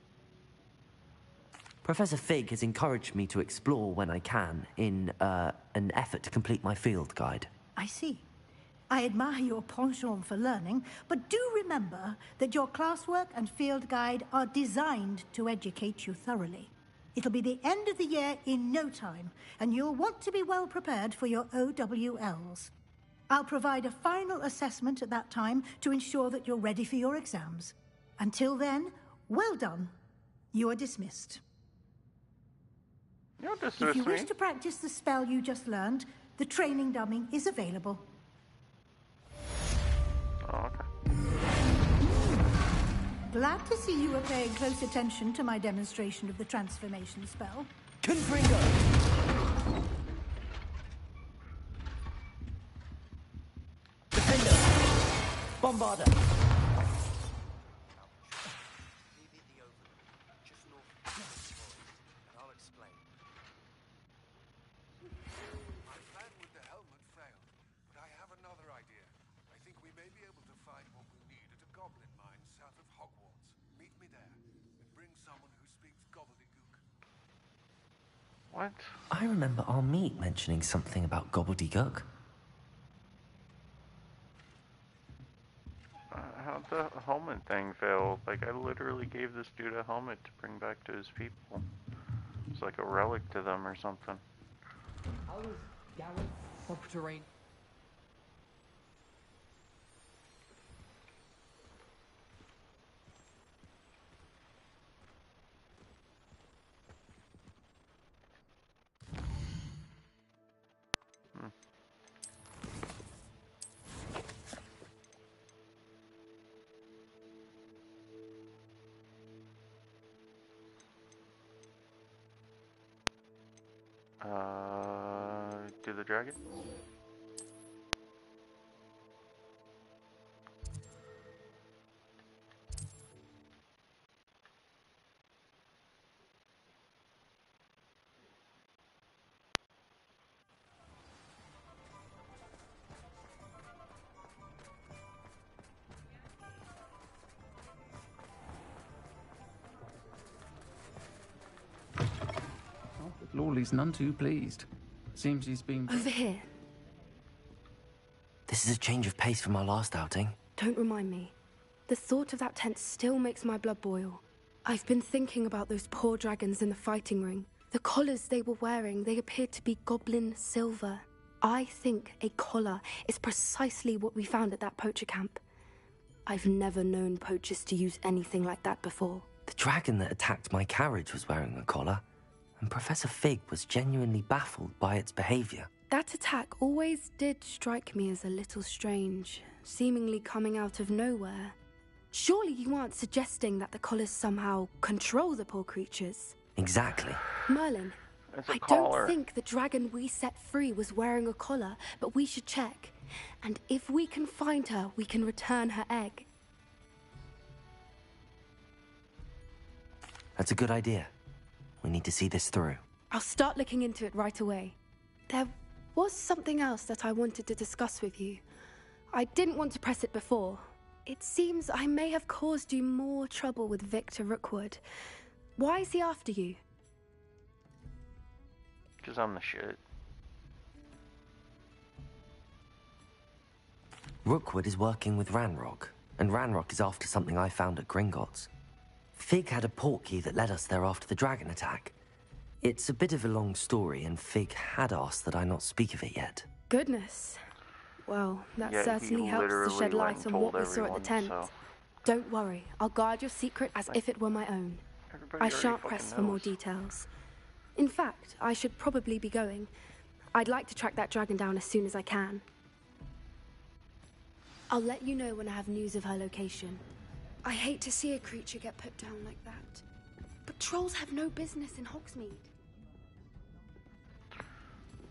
Professor Fig has encouraged me to explore when I can in an effort to complete my field guide. I see. I admire your penchant for learning, but do remember that your classwork and field guide are designed to educate you thoroughly. It'll be the end of the year in no time, and you'll want to be well prepared for your OWLs. I'll provide a final assessment at that time to ensure that you're ready for your exams. Until then, well done. You are dismissed. You're dismissed. If you wish to practice the spell you just learned, the training dummy is available. Oh, okay. Glad to see you are paying close attention to my demonstration of the transformation spell. Confringo! Defender! Bombarder! My plan with the helmet failed, but I have another idea. I think we may be able to find what we need at a goblin mine south of Hogwarts. Meet me there, and bring someone who speaks gobbledygook. What? I remember Armeet mentioning something about gobbledygook. How how'd the helmet thing fail? Like, I literally gave this dude a helmet to bring back to his people. It's like a relic to them or something. How does Garrett subterranean? Do the dragon? Lawley's none too pleased. Seems he's been... Over here. This is a change of pace from our last outing. Don't remind me. The thought of that tent still makes my blood boil. I've been thinking about those poor dragons in the fighting ring. The collars they were wearing, they appeared to be goblin silver. I think a collar is precisely what we found at that poacher camp. I've never known poachers to use anything like that before. The dragon that attacked my carriage was wearing a collar, and Professor Fig was genuinely baffled by its behavior. That attack always did strike me as a little strange, seemingly coming out of nowhere. Surely you aren't suggesting that the collars somehow control the poor creatures? Exactly. Merlin, I don't think the dragon we set free was wearing a collar, but we should check. And if we can find her, we can return her egg. That's a good idea. We need to see this through. I'll start looking into it right away. There was something else that I wanted to discuss with you. I didn't want to press it before. It seems I may have caused you more trouble with Victor Rookwood. Why is he after you? Because I'm the shit. Rookwood is working with Ranrock, and Ranrock is after something I found at Gringotts. Fig had a portkey that led us there after the dragon attack. It's a bit of a long story, and Fig had asked that I not speak of it yet. Goodness. Well, that certainly helps to shed light on what we saw at the tent. So. Don't worry, I'll guard your secret as if it were my own. I shan't press for more details. In fact, I should probably be going. I'd like to track that dragon down as soon as I can. I'll let you know when I have news of her location. I hate to see a creature get put down like that. But trolls have no business in Hogsmeade.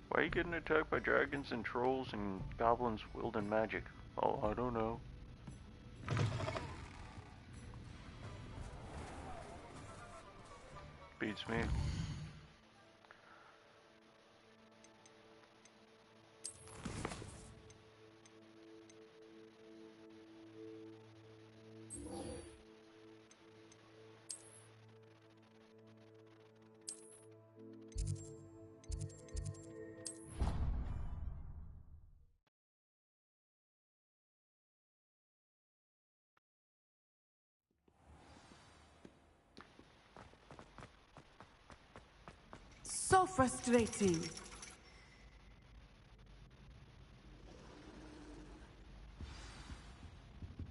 Why are you getting attacked by dragons and trolls and goblins wielding magic? Oh, I don't know. Beats me. So frustrating.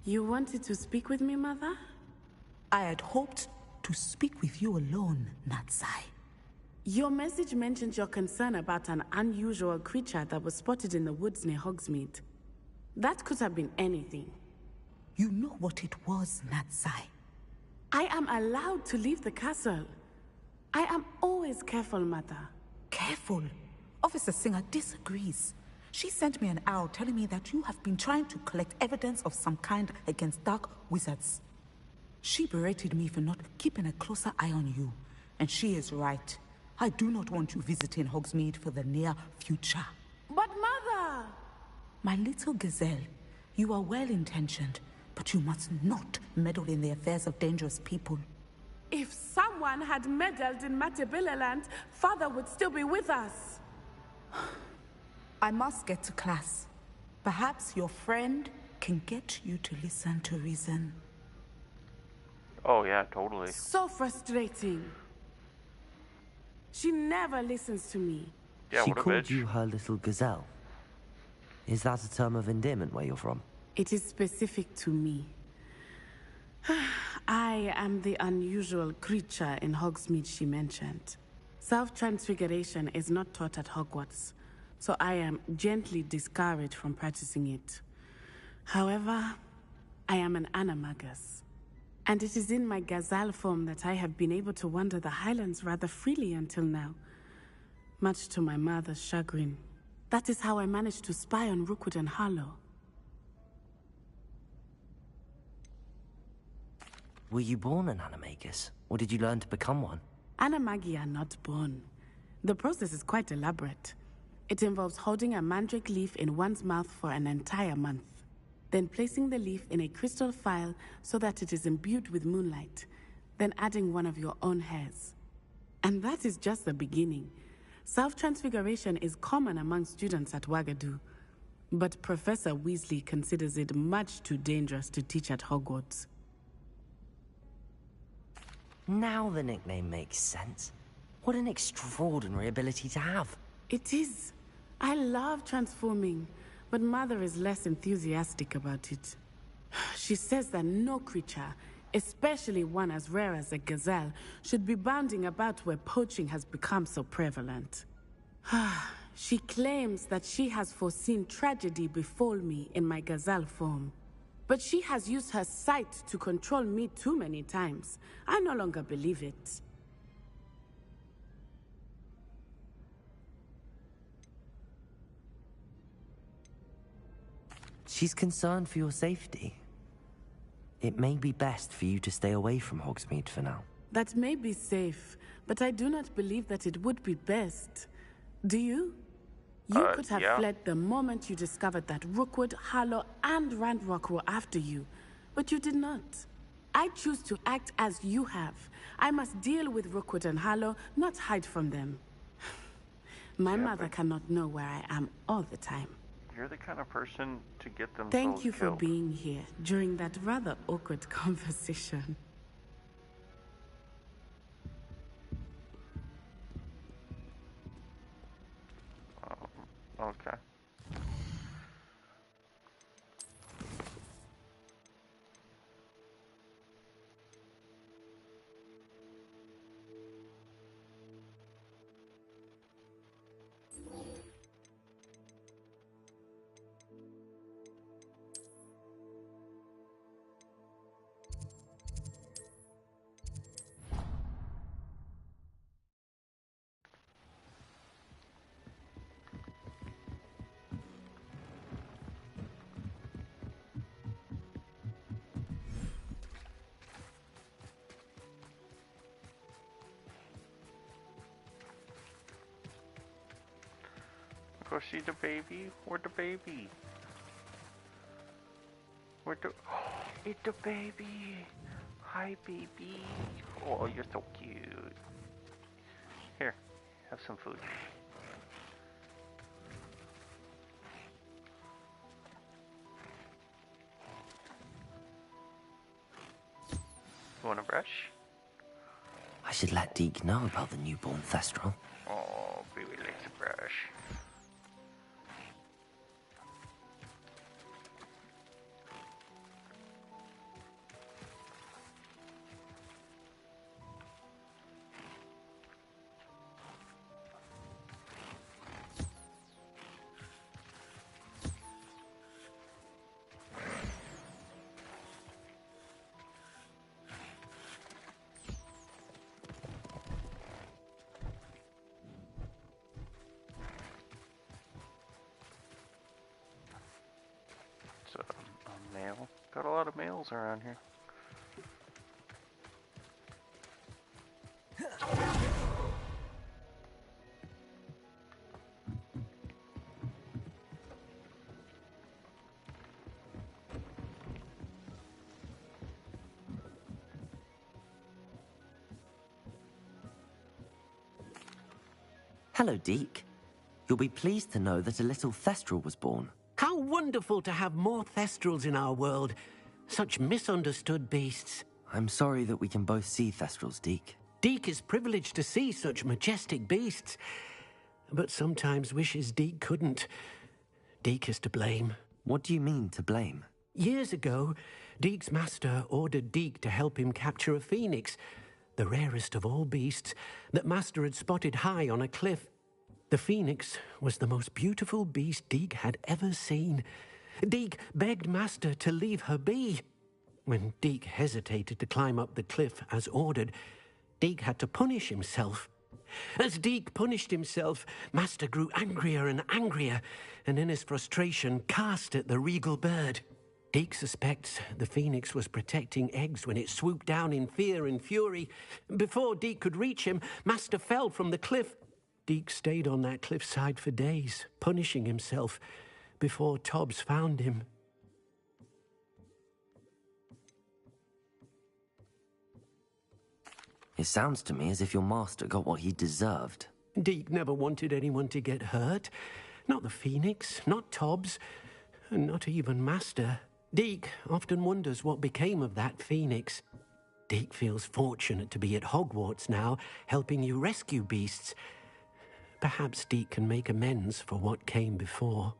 You wanted to speak with me, Mother? I had hoped to speak with you alone, Natsai. Your message mentioned your concern about an unusual creature that was spotted in the woods near Hogsmeade. That could have been anything. You know what it was, Natsai. I am allowed to leave the castle. I am always careful, Mother. Careful? Officer Singer disagrees. She sent me an arrow telling me that you have been trying to collect evidence of some kind against dark wizards. She berated me for not keeping a closer eye on you. And she is right. I do not want you visiting Hogsmeade for the near future. But Mother! My little gazelle, you are well-intentioned, but you must not meddle in the affairs of dangerous people. If someone had meddled in Matabeleland, Father would still be with us. I must get to class. Perhaps your friend can get you to listen to reason. Oh yeah, totally. So frustrating. She never listens to me. Yeah, She what a called bitch. you her little gazelle. Is that a term of endearment where you're from? It is specific to me. I am the unusual creature in Hogsmeade she mentioned. Self-transfiguration is not taught at Hogwarts, so I am gently discouraged from practicing it. However, I am an animagus, and it is in my gazelle form that I have been able to wander the Highlands rather freely until now, much to my mother's chagrin. That is how I managed to spy on Rookwood and Harlow. Were you born an animagus, or did you learn to become one? Animagi are not born. The process is quite elaborate. It involves holding a mandrake leaf in one's mouth for an entire month, then placing the leaf in a crystal phial so that it is imbued with moonlight, then adding one of your own hairs. And that is just the beginning. Self-transfiguration is common among students at Wagadu, but Professor Weasley considers it much too dangerous to teach at Hogwarts. Now the nickname makes sense. What an extraordinary ability to have. It is. I love transforming, but Mother is less enthusiastic about it. She says that no creature, especially one as rare as a gazelle, should be bounding about where poaching has become so prevalent. She claims that she has foreseen tragedy befall me in my gazelle form. But she has used her sight to control me too many times. I no longer believe it. She's concerned for your safety. It may be best for you to stay away from Hogsmeade for now. That may be safe, but I do not believe that it would be best. Do you? You could have fled the moment you discovered that Rookwood, Harlow, and Ranrock were after you, but you did not. I choose to act as you have. I must deal with Rookwood and Harlow, not hide from them. My mother cannot know where I am all the time. You're the kind of person to get themselves Thank you for killed. being here during that rather awkward conversation. Okay. Go see the baby. Where's the baby? Where's the... It's the baby. Hi, baby. Oh, you're so cute. Here, have some food. You want a brush? I should let Deke know about the newborn Thestral. Oh, baby likes a brush. A mail. Got a lot of mails around here. Hello, Deke. You'll be pleased to know that a little Thestral was born. How wonderful to have more Thestrals in our world. Such misunderstood beasts. I'm sorry that we can both see Thestrals, Deke. Deke is privileged to see such majestic beasts, but sometimes wishes Deke couldn't. Deke is to blame. What do you mean, to blame? Years ago, Deke's master ordered Deke to help him capture a phoenix, the rarest of all beasts, that master had spotted high on a cliff. The phoenix was the most beautiful beast Deke had ever seen. Deke begged master to leave her be. When Deke hesitated to climb up the cliff as ordered, Deke had to punish himself. As Deke punished himself, master grew angrier and angrier, and in his frustration cast at the regal bird. Deke suspects the phoenix was protecting eggs when it swooped down in fear and fury. Before Deke could reach him, master fell from the cliff. Deke stayed on that cliffside for days, punishing himself, before Tobbs found him. It sounds to me as if your master got what he deserved. Deke never wanted anyone to get hurt. Not the phoenix, not Tobbs, and not even master. Deke often wonders what became of that phoenix. Deke feels fortunate to be at Hogwarts now, helping you rescue beasts. Perhaps Deke can make amends for what came before.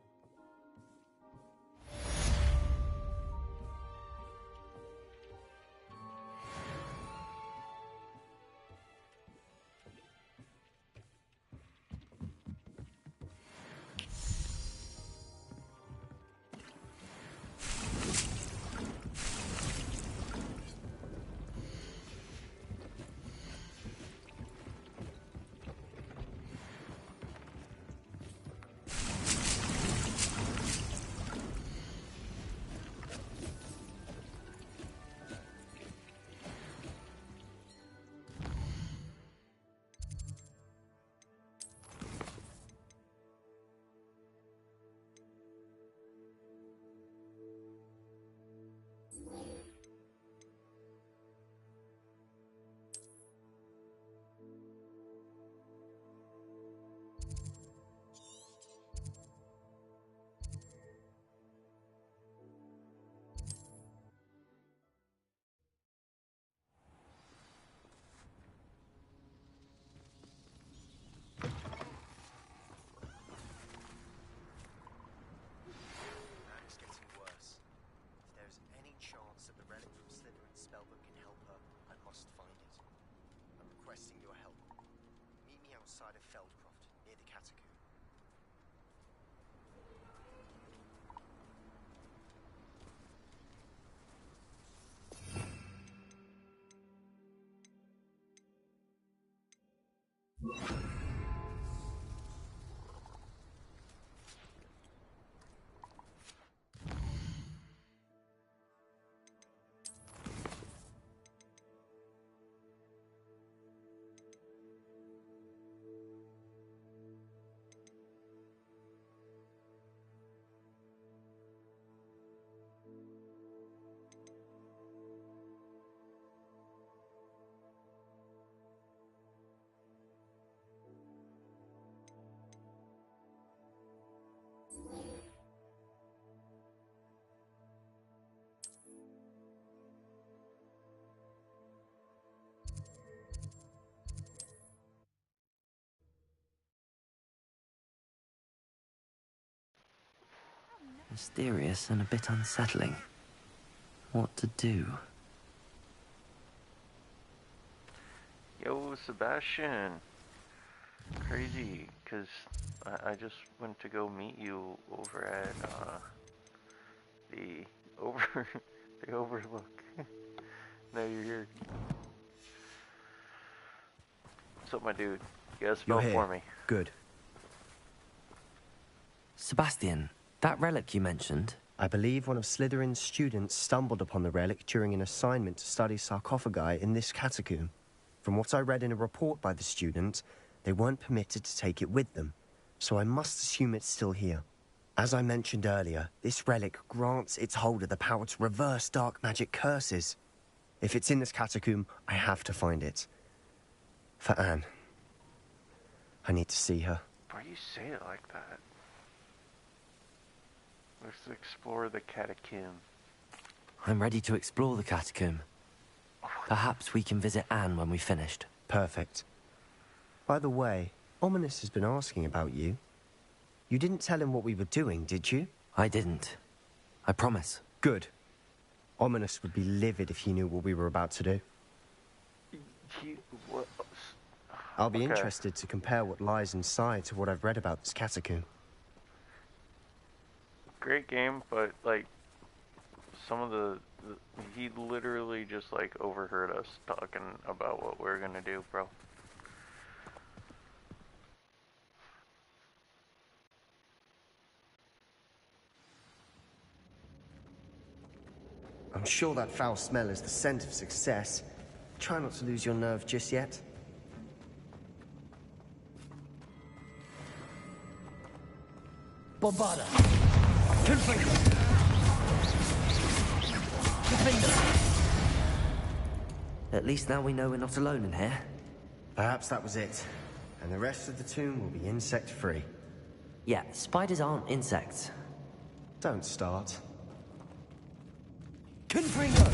Mysterious and a bit unsettling. What to do? Yo, Sebastian. Crazy, because I just went to go meet you over at the Overlook. Now you're here. What's up, my dude? You got a spell for me. Good. Sebastian, that relic you mentioned. I believe one of Slytherin's students stumbled upon the relic during an assignment to study sarcophagi in this catacomb. From what I read in a report by the student, they weren't permitted to take it with them, so I must assume it's still here. As I mentioned earlier, this relic grants its holder the power to reverse dark magic curses. If it's in this catacomb, I have to find it. For Anne. I need to see her. Why do you say it like that? Let's explore the catacomb. I'm ready to explore the catacomb. Perhaps we can visit Anne when we've finished. Perfect. By the way, Ominous has been asking about you. You didn't tell him what we were doing, did you? I didn't. I promise. Good. Ominous would be livid if he knew what we were about to do. I'll be interested to compare what lies inside to what I've read about this catacomb. Great game, but like some of the he literally just like overheard us talking about what we're gonna do, bro. I'm sure that foul smell is the scent of success. Try not to lose your nerve just yet. Bombarda. Confringo. Defender. At least now we know we're not alone in here. Perhaps that was it. And the rest of the tomb will be insect-free. Yeah, spiders aren't insects. Don't start. Confringo.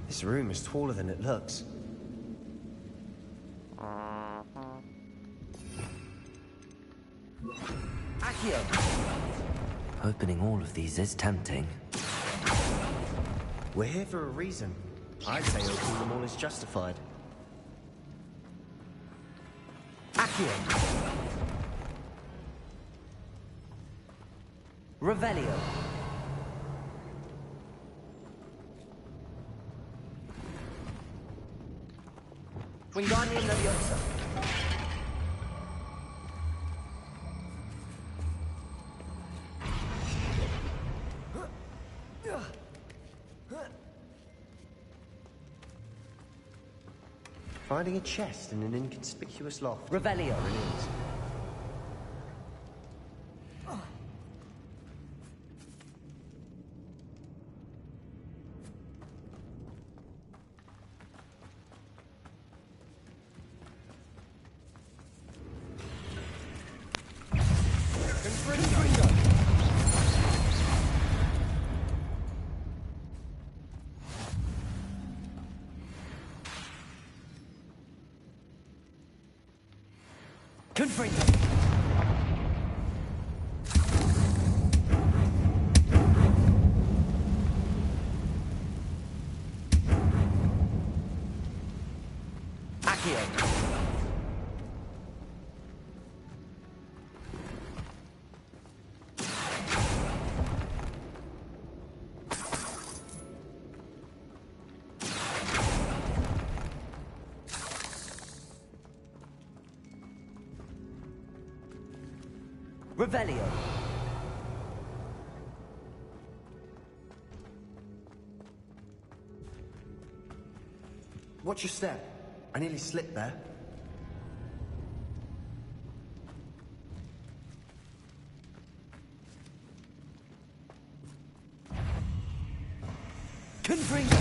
This room is taller than it looks. Accio. Opening all of these is tempting. We're here for a reason. I'd say opening them all is justified. Accio. Revelio. Wingardium Leviosa. Finding a chest in an inconspicuous loft. Revelio. Brilliant. Confringo. Accio. Revelio. Watch your step. I nearly slipped there. Confringo.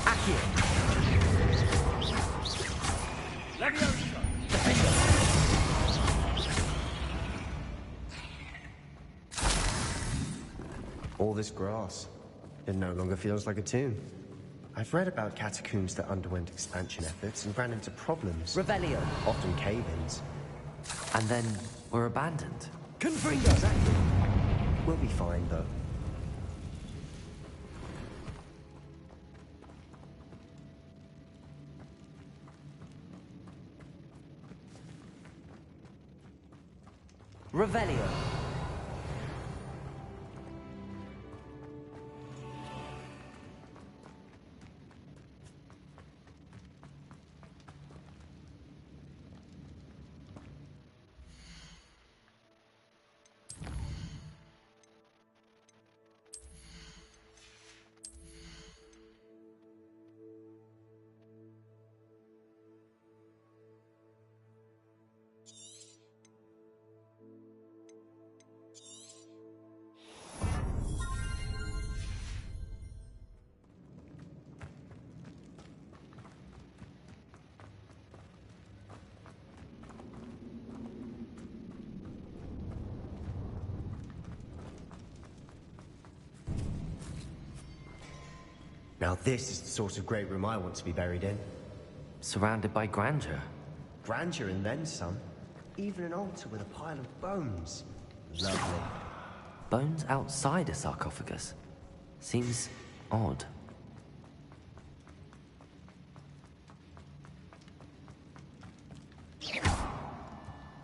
Accio. Leviosa. Defender. All this grass. It no longer feels like a tomb. I've read about catacombs that underwent expansion efforts and ran into problems. Revelio. Often cave-ins. And then were abandoned. Confringo. Exactly. We'll be fine, though. Revelio. Now this is the sort of great room I want to be buried in. Surrounded by grandeur. Grandeur and then some. Even an altar with a pile of bones. Lovely. Bones outside a sarcophagus. Seems odd.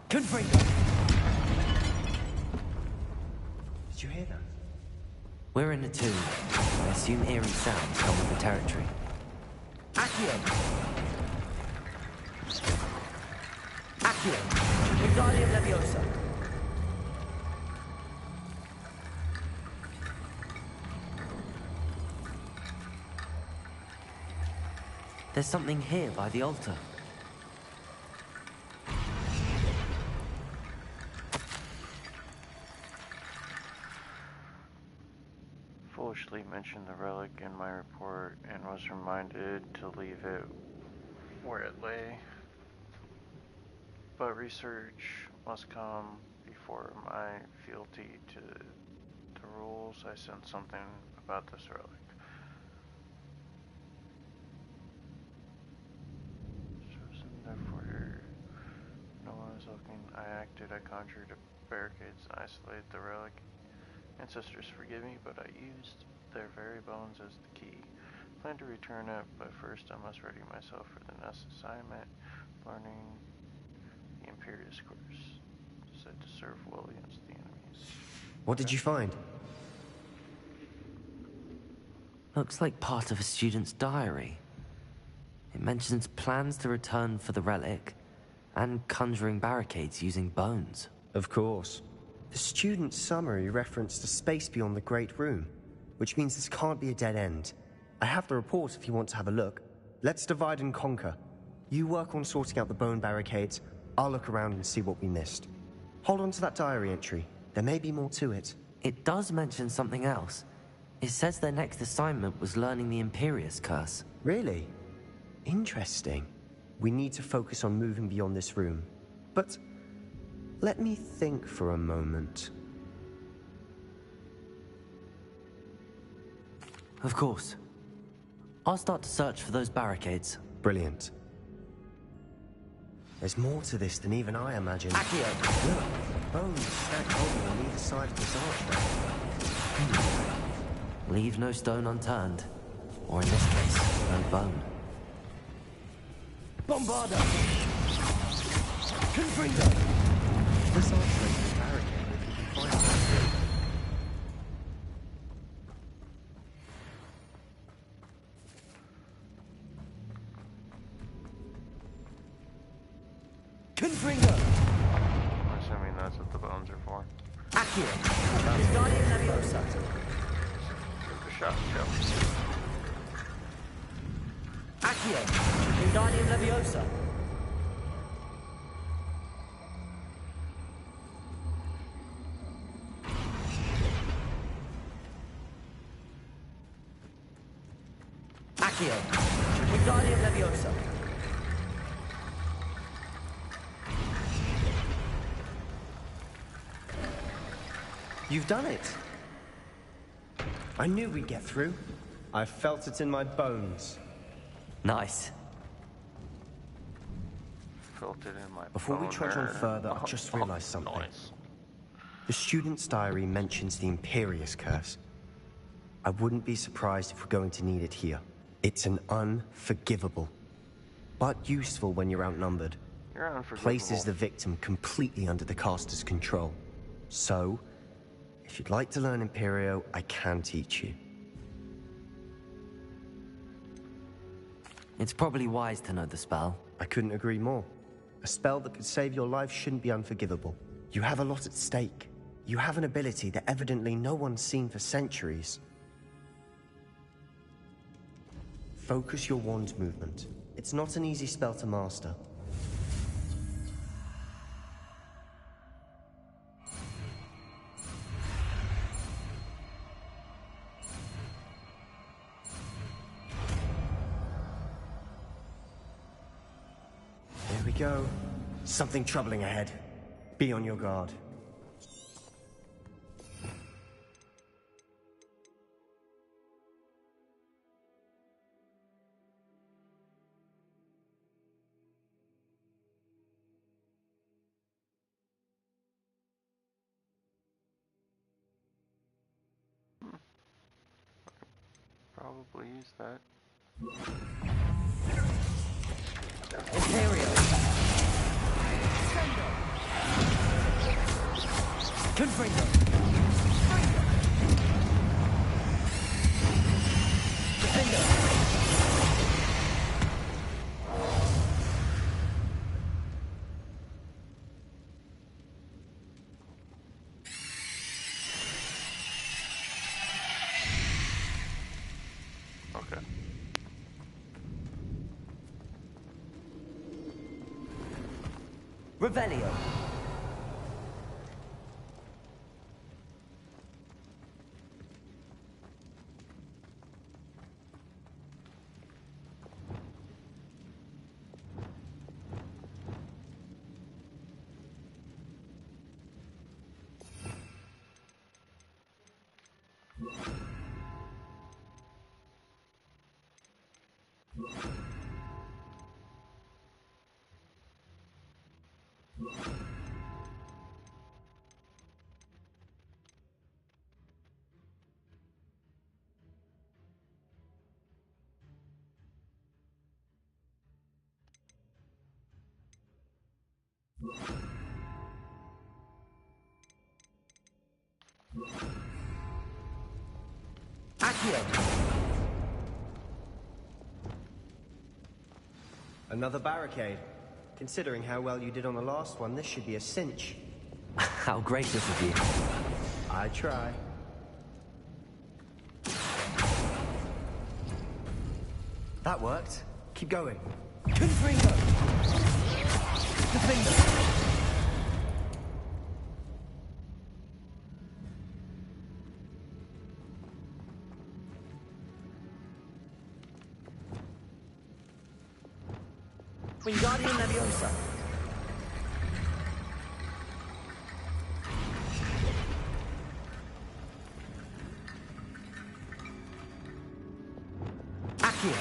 Confringo! Did you hear that? We're in a tomb. I assume eerie sounds come with the territory. Accio! Accio! Wingardium Leviosa! There's something here by the altar. Foolishly mentioned the relic in my report and was reminded to leave it where it lay. But research must come before my fealty to the rules. I sent something about this relic. Chosen, therefore, no one was looking. I acted. I conjured barricades and isolated the relic. Ancestors forgive me, but I used their very bones as the key. Plan to return it, but first I must ready myself for the next assignment, learning the Imperious course. Said to serve well against the enemies. What did you find? Looks like part of a student's diary. It mentions plans to return for the relic and conjuring barricades using bones. Of course. The student's summary referenced a space beyond the Great Room, which means this can't be a dead end. I have the report if you want to have a look. Let's divide and conquer. You work on sorting out the bone barricades. I'll look around and see what we missed. Hold on to that diary entry. There may be more to it. It does mention something else. It says their next assignment was learning the Imperious curse. Really? Interesting. We need to focus on moving beyond this room. But let me think for a moment. Of course. I'll start to search for those barricades. Brilliant. There's more to this than even I imagined. Accio! Look, bones stacked over on either side of this archway. Leave no stone unturned. Or in this case, no bone. Bombarda! Confringo! This archway is a barricade if you can find it. Confringo! I'm assuming that's what the bones are for. Accio! Wingardium Leviosa! Take a shot, Joe. Accio! Wingardium Leviosa! Accio! Wingardium Leviosa! You've done it. I knew we'd get through. I felt it in my bones. Nice. Felt it in my Before we trudge on further, I just realized something. Nice. The student's diary mentions the Imperious curse. I wouldn't be surprised if we're going to need it here. It's an unforgivable, but useful when you're outnumbered. You're unforgivable. Places the victim completely under the caster's control. So, if you'd like to learn Imperio, I can teach you. It's probably wise to know the spell. I couldn't agree more. A spell that could save your life shouldn't be unforgivable. You have a lot at stake. You have an ability that evidently no one's seen for centuries. Focus your wand movement. It's not an easy spell to master. Here we go. Something troubling ahead. Be on your guard. probably use that. Imperial. Confringo. Defendo. Okay. Revelio. Another barricade. Considering how well you did on the last one, this should be a cinch. How gracious of you. I try. That worked. Keep going. Confringo. Defendo. Wingardium Leviosa. Accio.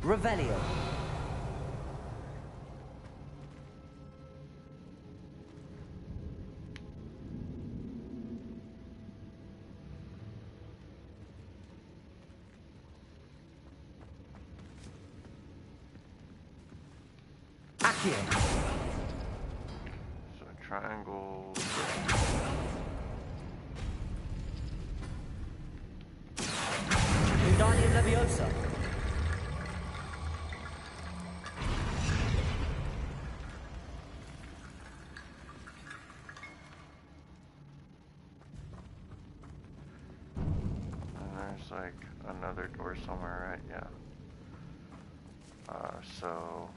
Revelio. Accio. So triangle. Wingardium Leviosa. There's like another door somewhere, right? Yeah. So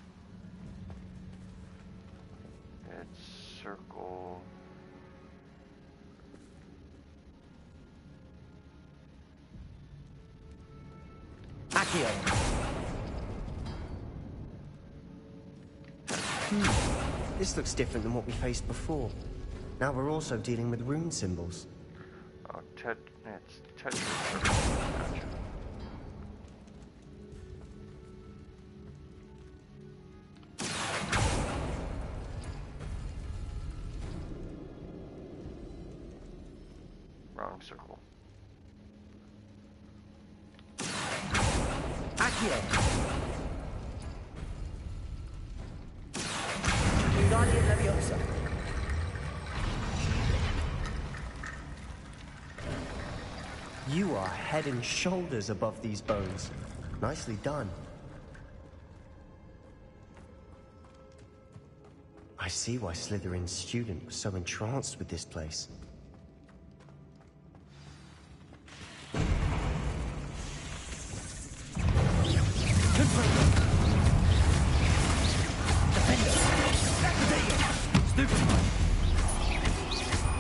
it's circle. Accio. This looks different than what we faced before. Now we're also dealing with rune symbols. Oh, it's Tetris circle. Gotcha. Wrong circle. Accio. Wingardium Leviosa. You are head and shoulders above these bones. Nicely done. I see why Slytherin's student was so entranced with this place.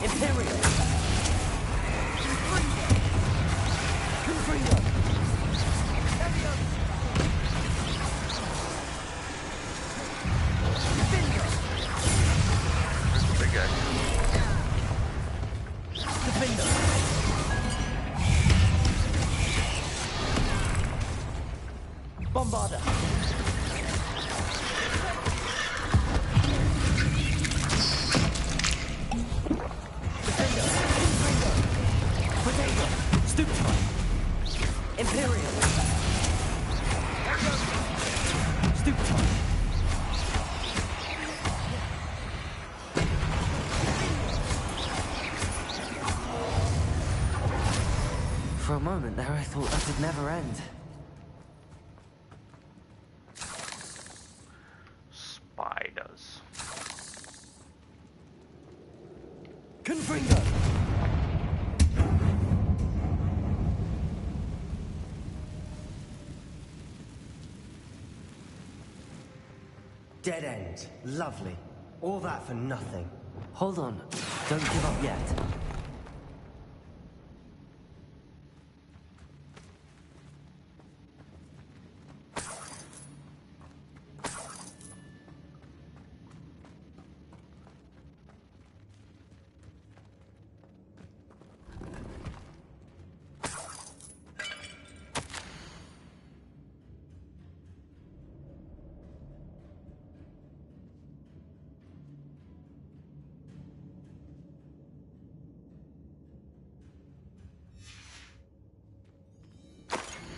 Imperial. Bombarder! Potato! Stupefy! Imperial! Stupefy! For a moment there, I thought that would never end. Spiders. Confringo! Dead end. Lovely. All that for nothing. Hold on. Don't give up yet.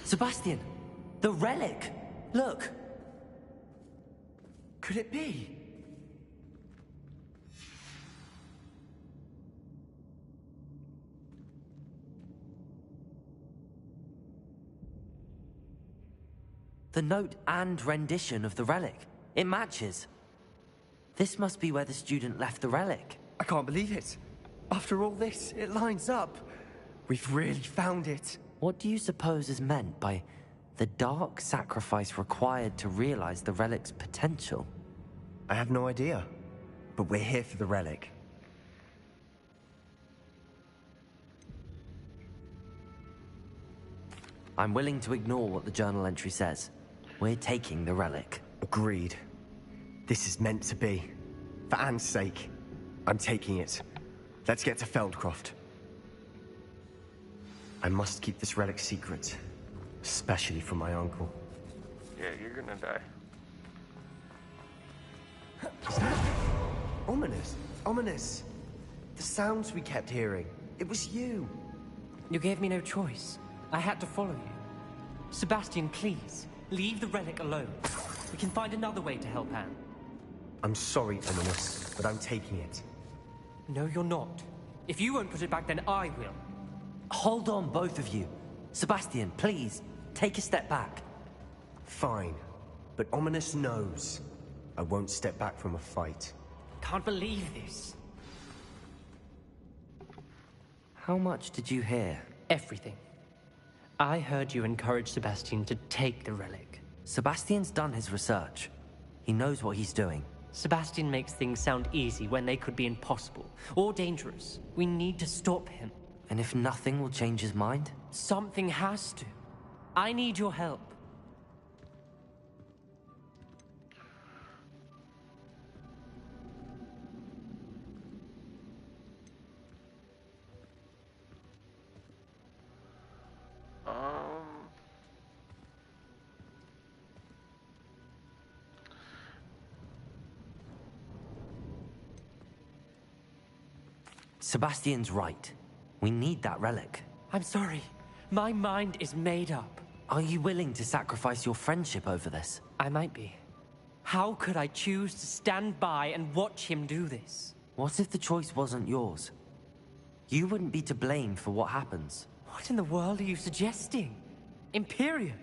Sebastian! The relic! Look! Could it be? The note and rendition of the relic. It matches. This must be where the student left the relic. I can't believe it. After all this, it lines up. We've really found it. What do you suppose is meant by the dark sacrifice required to realize the relic's potential? I have no idea. But we're here for the relic. I'm willing to ignore what the journal entry says. We're taking the relic. Agreed. This is meant to be. For Anne's sake, I'm taking it. Let's get to Feldcroft. I must keep this relic secret. Especially from my uncle. Yeah, you're gonna die. Ominous. Ominous. The sounds we kept hearing. It was you. You gave me no choice. I had to follow you. Sebastian, please, leave the relic alone. We can find another way to help Anne. I'm sorry, Ominous, but I'm taking it. No, you're not. If you won't put it back, then I will. Hold on, both of you. Sebastian, please, take a step back. Fine. But Ominous knows I won't step back from a fight. Can't believe this. How much did you hear? Everything. I heard you encourage Sebastian to take the relic. Sebastian's done his research. He knows what he's doing. Sebastian makes things sound easy when they could be impossible or dangerous. We need to stop him. And if nothing will change his mind? Something has to. I need your help. Sebastian's right. We need that relic. I'm sorry. My mind is made up. Are you willing to sacrifice your friendship over this? I might be. How could I choose to stand by and watch him do this? What if the choice wasn't yours? You wouldn't be to blame for what happens. What in the world are you suggesting? Imperium?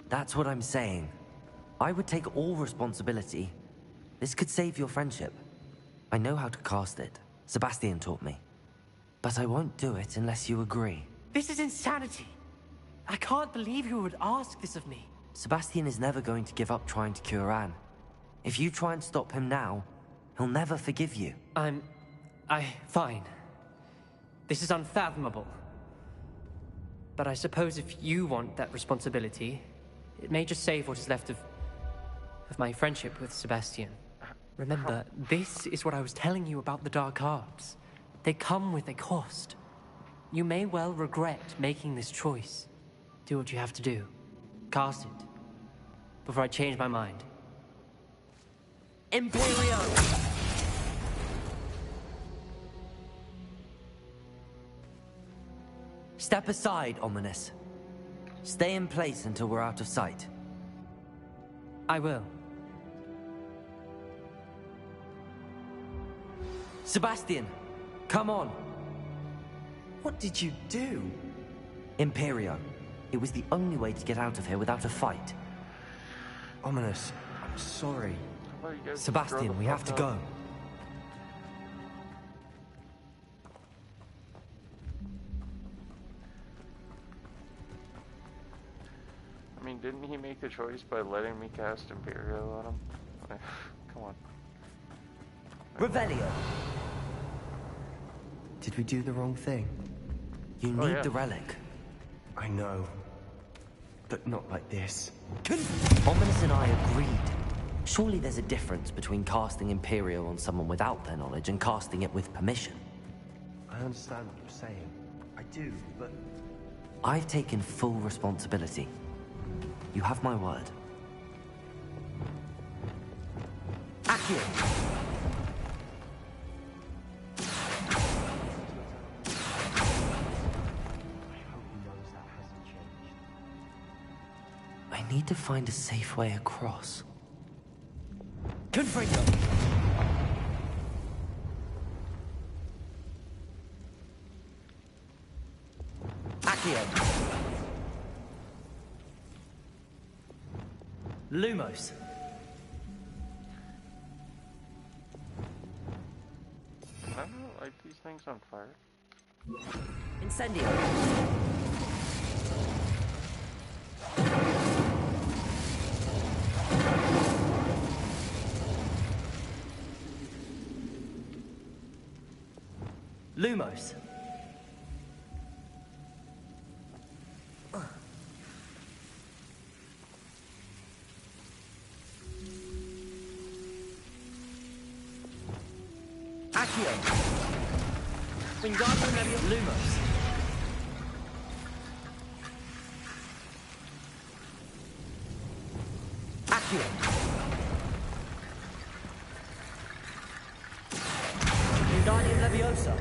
That's what I'm saying. I would take all responsibility. This could save your friendship. I know how to cast it. Sebastian taught me. But I won't do it unless you agree. This is insanity. I can't believe you would ask this of me. Sebastian is never going to give up trying to cure Anne. If you try and stop him now, he'll never forgive you. Fine. This is unfathomable. But I suppose if you want that responsibility, it may just save what is left of of my friendship with Sebastian. Remember, this is what I was telling you about the dark arts. They come with a cost. You may well regret making this choice. Do what you have to do. Cast it. Before I change my mind. Imperio! Step aside, Ominous. Stay in place until we're out of sight. I will. Sebastian, come on. What did you do? Imperio. It was the only way to get out of here without a fight. Ominous, I'm sorry. Sebastian, we have to go. I mean, didn't he make the choice by letting me cast Imperio on him? Come on. Revelio. Did we do the wrong thing? You need the relic. I know. But not like this. Ominous and I agreed. Surely there's a difference between casting Imperio on someone without their knowledge and casting it with permission. I understand what you're saying. I do, but... I've taken full responsibility. You have my word. Accio! I need to find a safe way across. Confringo! Accio! Lumos! Can I not light these things on fire? Incendio! Lumos. Accio. Wingardium Leviosa. Lumos. Accio. Wingardium Leviosa.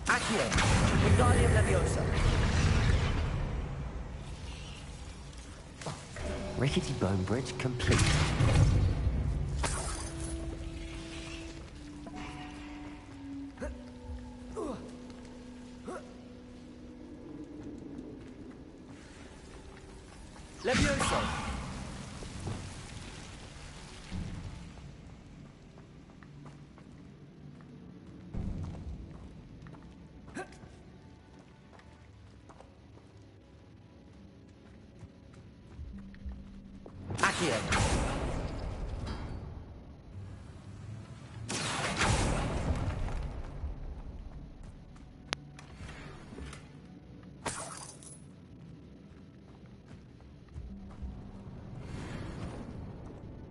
Accio. Wingardium Leviosa. Rickety bone bridge complete. Leviosa. Accio.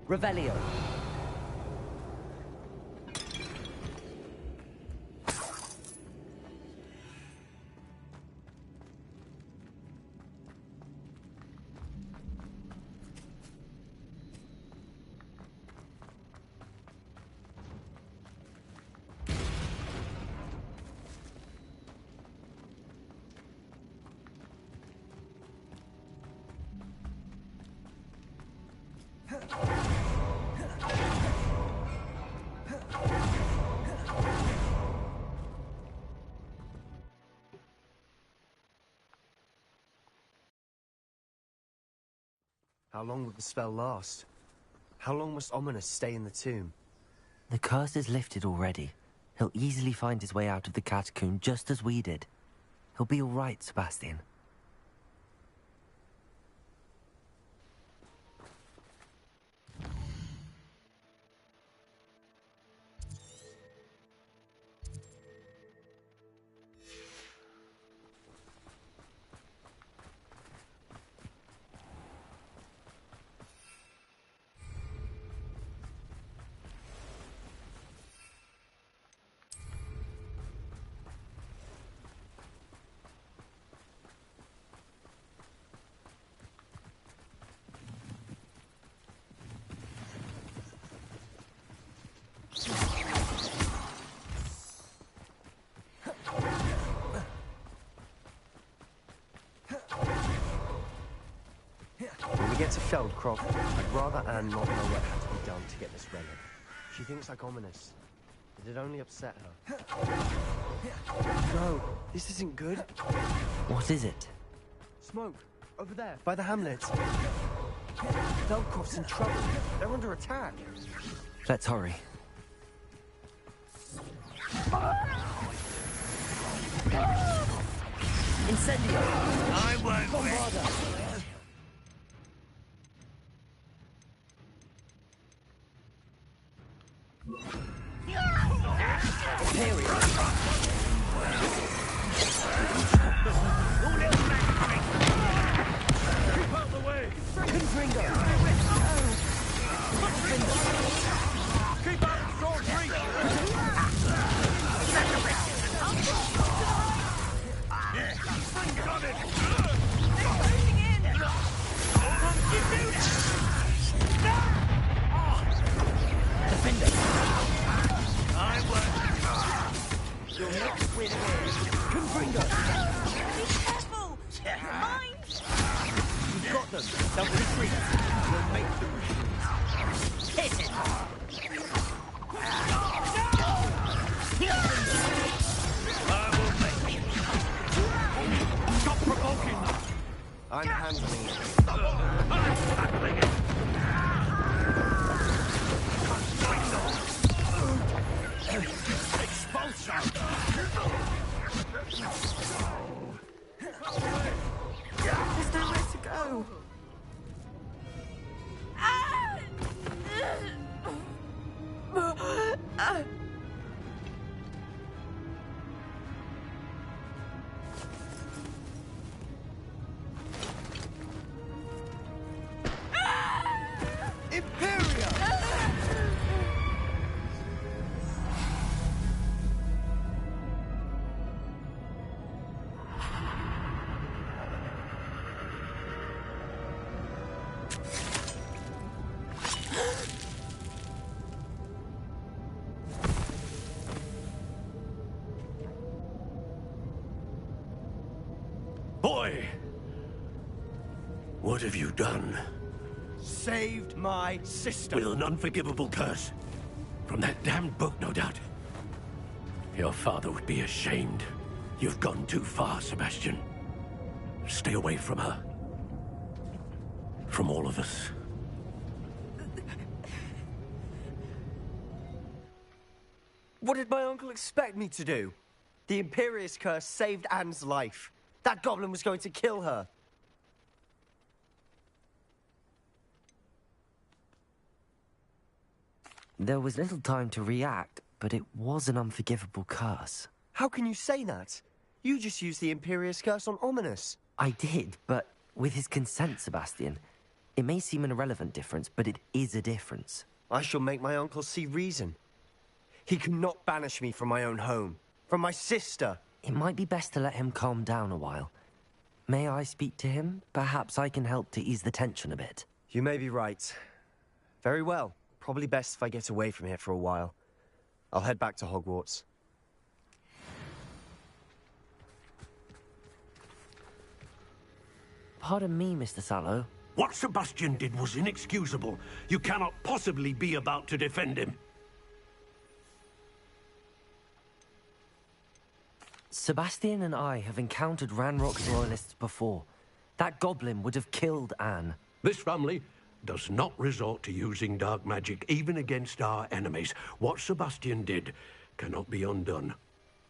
Revelio. How long will the spell last? How long must Ominous stay in the tomb? The curse is lifted already. He'll easily find his way out of the catacomb just as we did. He'll be all right, Sebastian. get to Feldcroft, I'd rather Anne not know what had to be done to get this relic. She thinks like ominous. It'd only upset her. No, this isn't good. What is it? Smoke, over there, by the hamlet. Feldcroft's in trouble. They're under attack. Let's hurry. Incendio! I won't Bombarda! I'm handling it. Expulsion! There's nowhere to go. Boy! What have you done? Saved my sister. With an unforgivable curse. From that damned book, no doubt. Your father would be ashamed. You've gone too far, Sebastian. Stay away from her. From all of us. What did my uncle expect me to do? The Imperious curse saved Anne's life. That goblin was going to kill her. There was little time to react, but it was an unforgivable curse. How can you say that? You just used the Imperious curse on Ominous. I did, but with his consent, Sebastian. It may seem an irrelevant difference, but it is a difference. I shall make my uncle see reason. He cannot banish me from my own home, from my sister. It might be best to let him calm down a while. May I speak to him? Perhaps I can help to ease the tension a bit. You may be right. Very well. Probably best if I get away from here for a while. I'll head back to Hogwarts. Pardon me, Mr. Sallow. What Sebastian did was inexcusable. You cannot possibly be about to defend him. Sebastian and I have encountered Ranrock's loyalists before. That goblin would have killed Anne. This family does not resort to using dark magic, even against our enemies. What Sebastian did cannot be undone.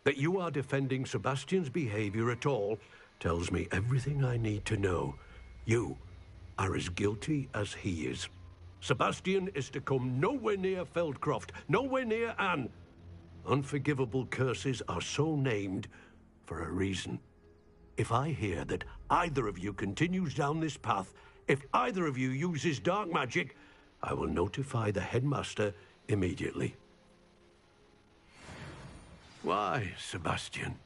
That you are defending Sebastian's behavior at all tells me everything I need to know. You are as guilty as he is. Sebastian is to come nowhere near Feldcroft, nowhere near Anne. Unforgivable curses are so named for a reason. If I hear that either of you continues down this path, if either of you uses dark magic, I will notify the headmaster immediately. Why, Sebastian?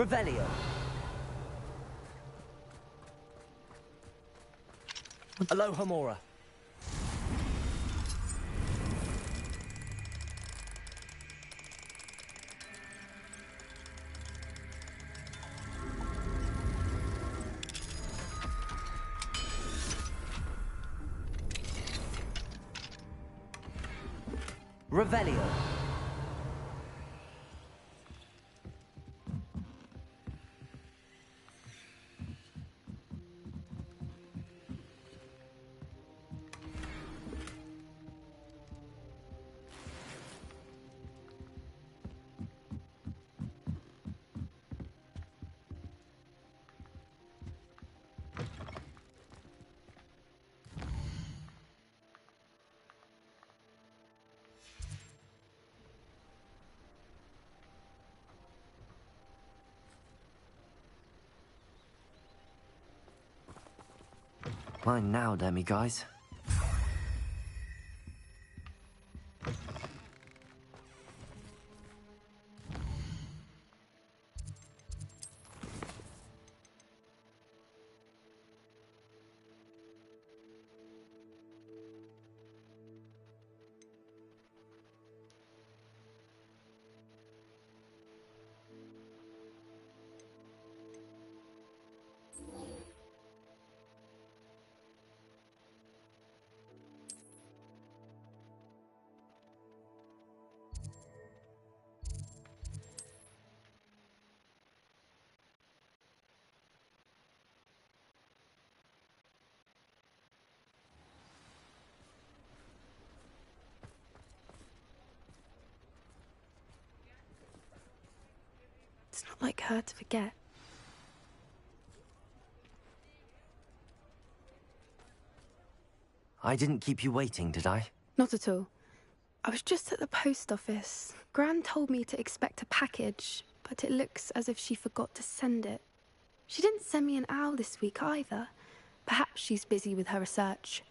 Revelio. Alohomora. Revelio. Mine now, Demi guys. It's not like her to forget. I didn't keep you waiting, did I? Not at all. I was just at the post office. Gran told me to expect a package, but it looks as if she forgot to send it. She didn't send me an owl this week either. Perhaps she's busy with her research.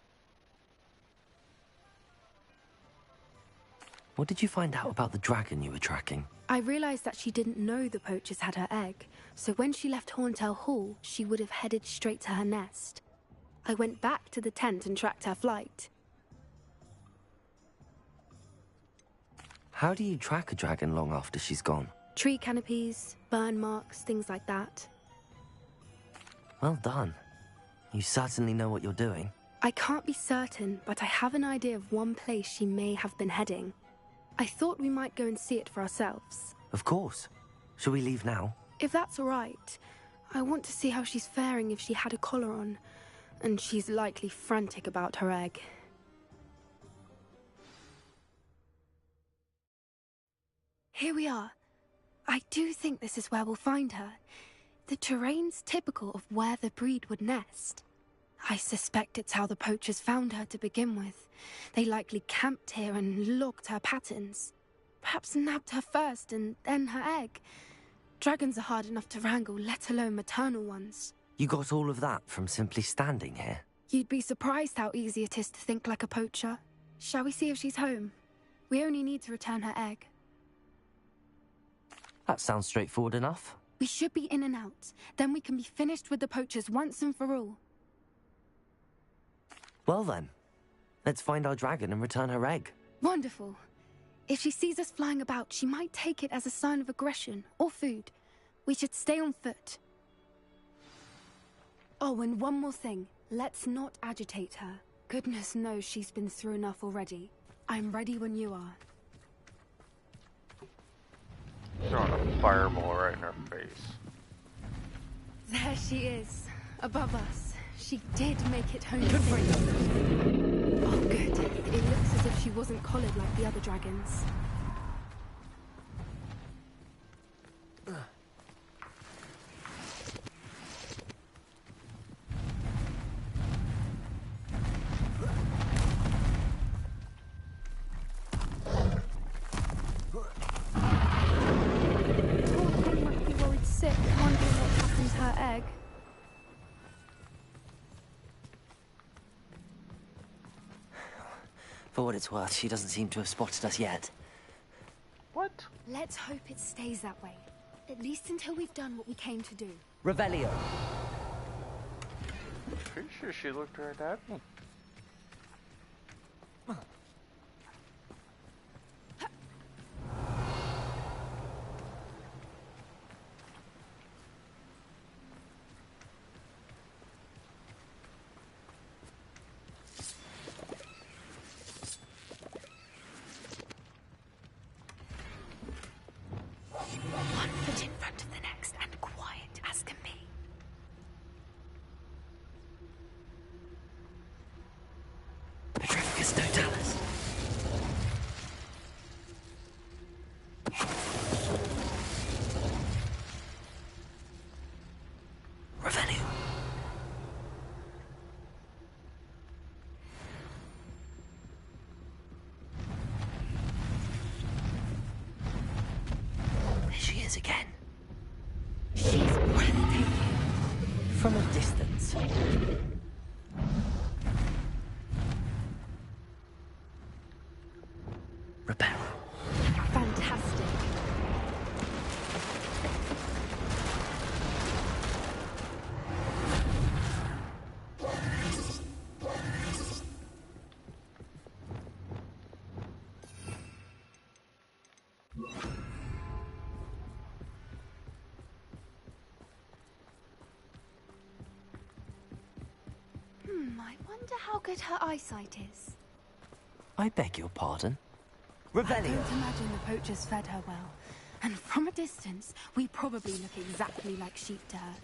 What did you find out about the dragon you were tracking? I realized that she didn't know the poachers had her egg, so when she left Horntail Hall, she would have headed straight to her nest. I went back to the tent and tracked her flight. How do you track a dragon long after she's gone? Tree canopies, burn marks, things like that. Well done. You certainly know what you're doing. I can't be certain, but I have an idea of one place she may have been heading. I thought we might go and see it for ourselves. Of course. Shall we leave now? If that's all right. I want to see how she's faring if she had a collar on. And she's likely frantic about her egg. Here we are. I do think this is where we'll find her. The terrain's typical of where the breed would nest. I suspect it's how the poachers found her to begin with. They likely camped here and logged her patterns. Perhaps nabbed her first and then her egg. Dragons are hard enough to wrangle, let alone maternal ones. You got all of that from simply standing here? You'd be surprised how easy it is to think like a poacher. Shall we see if she's home? We only need to return her egg. That sounds straightforward enough. We should be in and out. Then we can be finished with the poachers once and for all. Well then, let's find our dragon and return her egg. Wonderful. If she sees us flying about, she might take it as a sign of aggression or food. We should stay on foot. Oh, and one more thing. Let's not agitate her. Goodness knows she's been through enough already. I'm ready when you are. Throwing a fireball right in her face. There she is, above us. She did make it home safe. Oh, good. It looks as if she wasn't collared like the other dragons. For what it's worth, she doesn't seem to have spotted us yet. What? Let's hope it stays that way. At least until we've done what we came to do. Revelio. Pretty sure she looked right at me. One foot in front of the next and quiet as can be. Petrificus totalis. Revelio. There she is again. She's breathtaking. From a distance. Reparo. Fantastic. I wonder how good her eyesight is. I beg your pardon? I Revelio. don't imagine the poachers fed her well. And from a distance, we probably look exactly like sheep to her.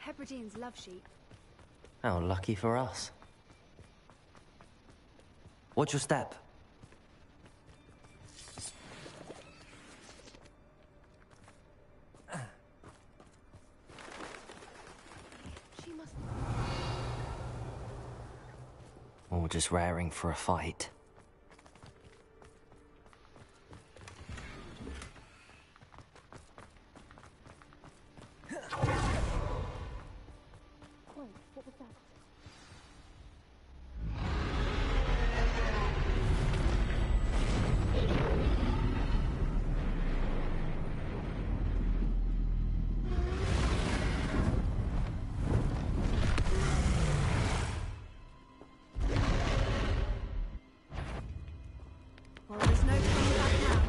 Hebrideans love sheep. How lucky for us. Watch your step. She must... Or just raring for a fight. Wait, what was that? Well, there's no coming back now.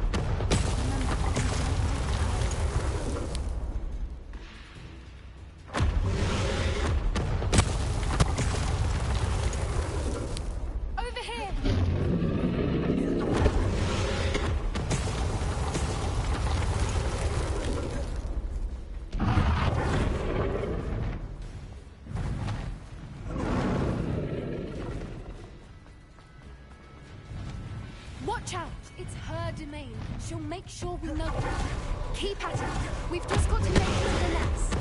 Over here! Watch out! It's her domain. She'll make sure we know it. Keep at it. We've just got to make it to the nest.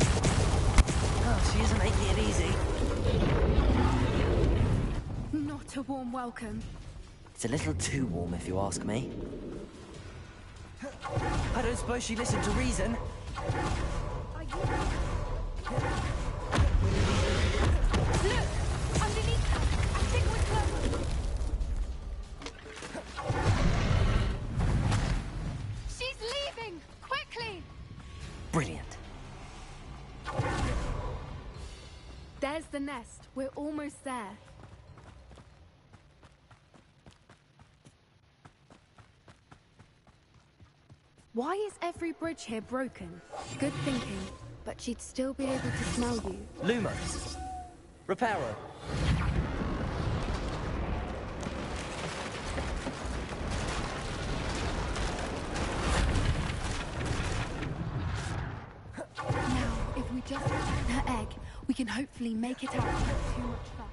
Oh, she isn't making it easy. Not a warm welcome. It's a little too warm, if you ask me. I don't suppose she listened to reason. Are you... Look! Underneath her! I think we're close! She's leaving! Quickly! Brilliant. There's the nest. We're almost there. Why is every bridge here broken? Good thinking, but she'd still be able to smell you. Lumos. Reparo. Now, if we just find her egg, we can hopefully make it out without too much fuss.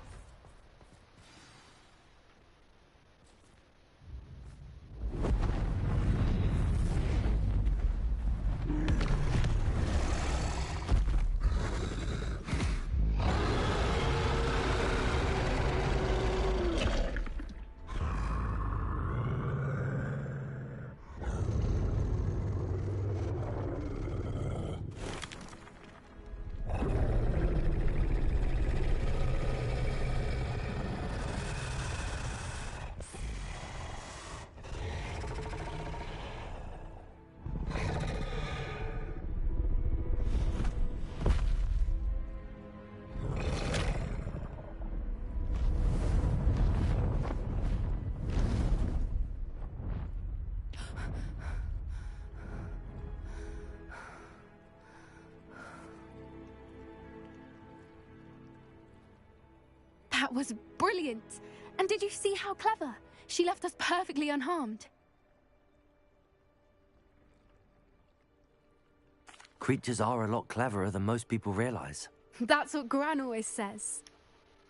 That was brilliant. And did you see how clever? She left us perfectly unharmed. Creatures are a lot cleverer than most people realize. That's what Gran always says.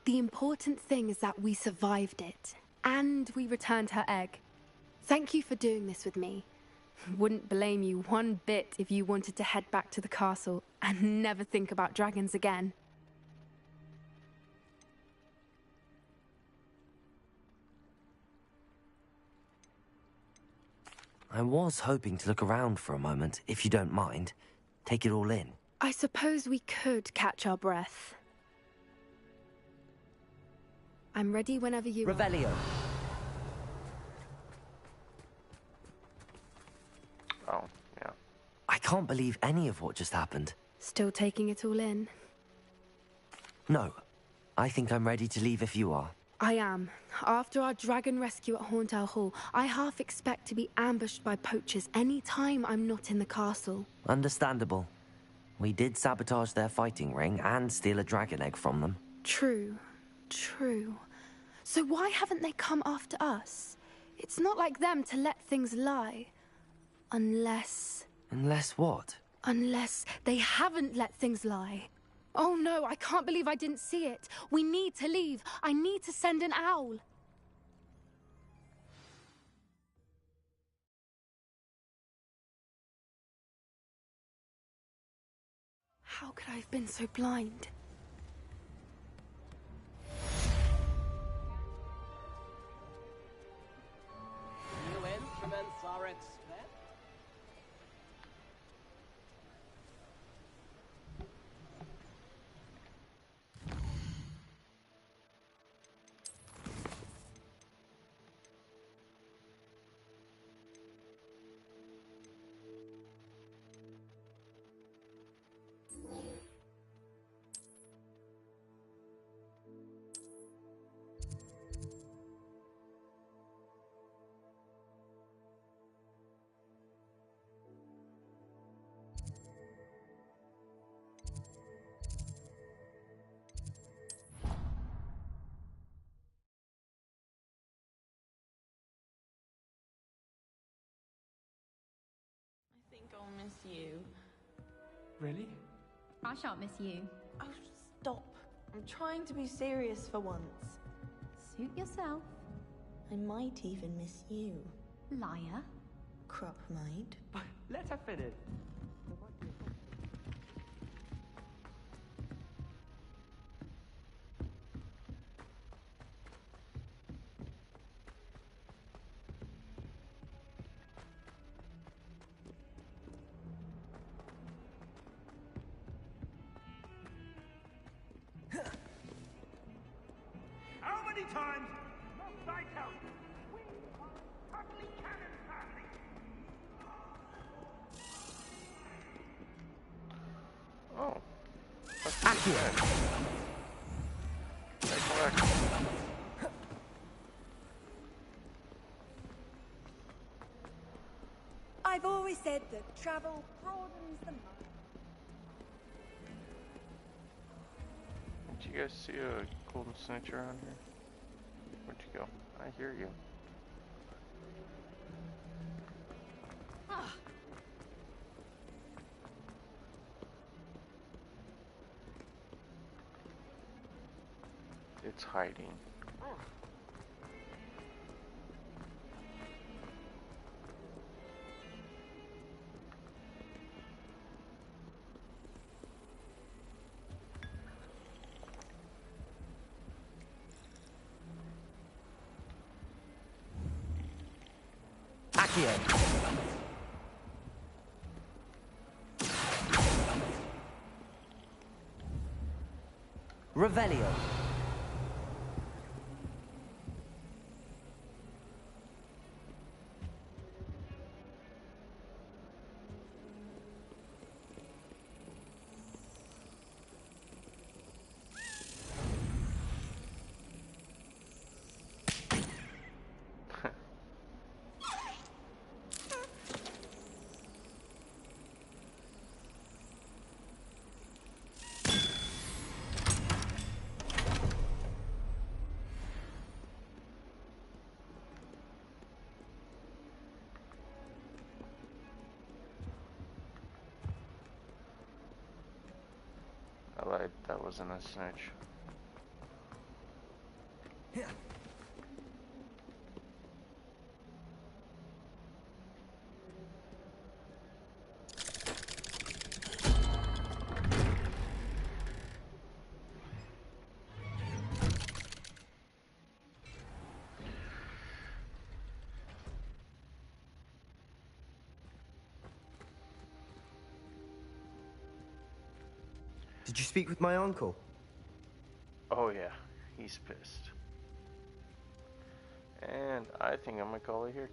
The important thing is that we survived it, and we returned her egg. Thank you for doing this with me. Wouldn't blame you one bit if you wanted to head back to the castle and never think about dragons again. I was hoping to look around for a moment, if you don't mind. Take it all in. I suppose we could catch our breath. I'm ready whenever you Revelio. Oh, yeah. I can't believe any of what just happened. Still taking it all in? No. I think I'm ready to leave if you are. I am. After our dragon rescue at Hauntowl Hall, I half expect to be ambushed by poachers any time I'm not in the castle. Understandable. We did sabotage their fighting ring and steal a dragon egg from them. True. True. So why haven't they come after us? It's not like them to let things lie. Unless... Unless what? Unless they haven't let things lie. Oh no, I can't believe I didn't see it. We need to leave. I need to send an owl. How could I have been so blind? New instruments are expected. I think I'll miss you. Really? I shan't miss you. Oh, stop. I'm trying to be serious for once. Suit yourself. I might even miss you. Liar. Crop might. Let her finish. How many times must I tell you? We are a cuddly cannon family. Oh. That's I've always said that travel broadens the mind. Did you guys see a golden snitch around here? Where'd you go? I hear you. It's hiding. Accio. Revelio. lied. That wasn't a snitch. Did you speak with my uncle? Oh yeah, he's pissed. And I think I'm gonna call it here.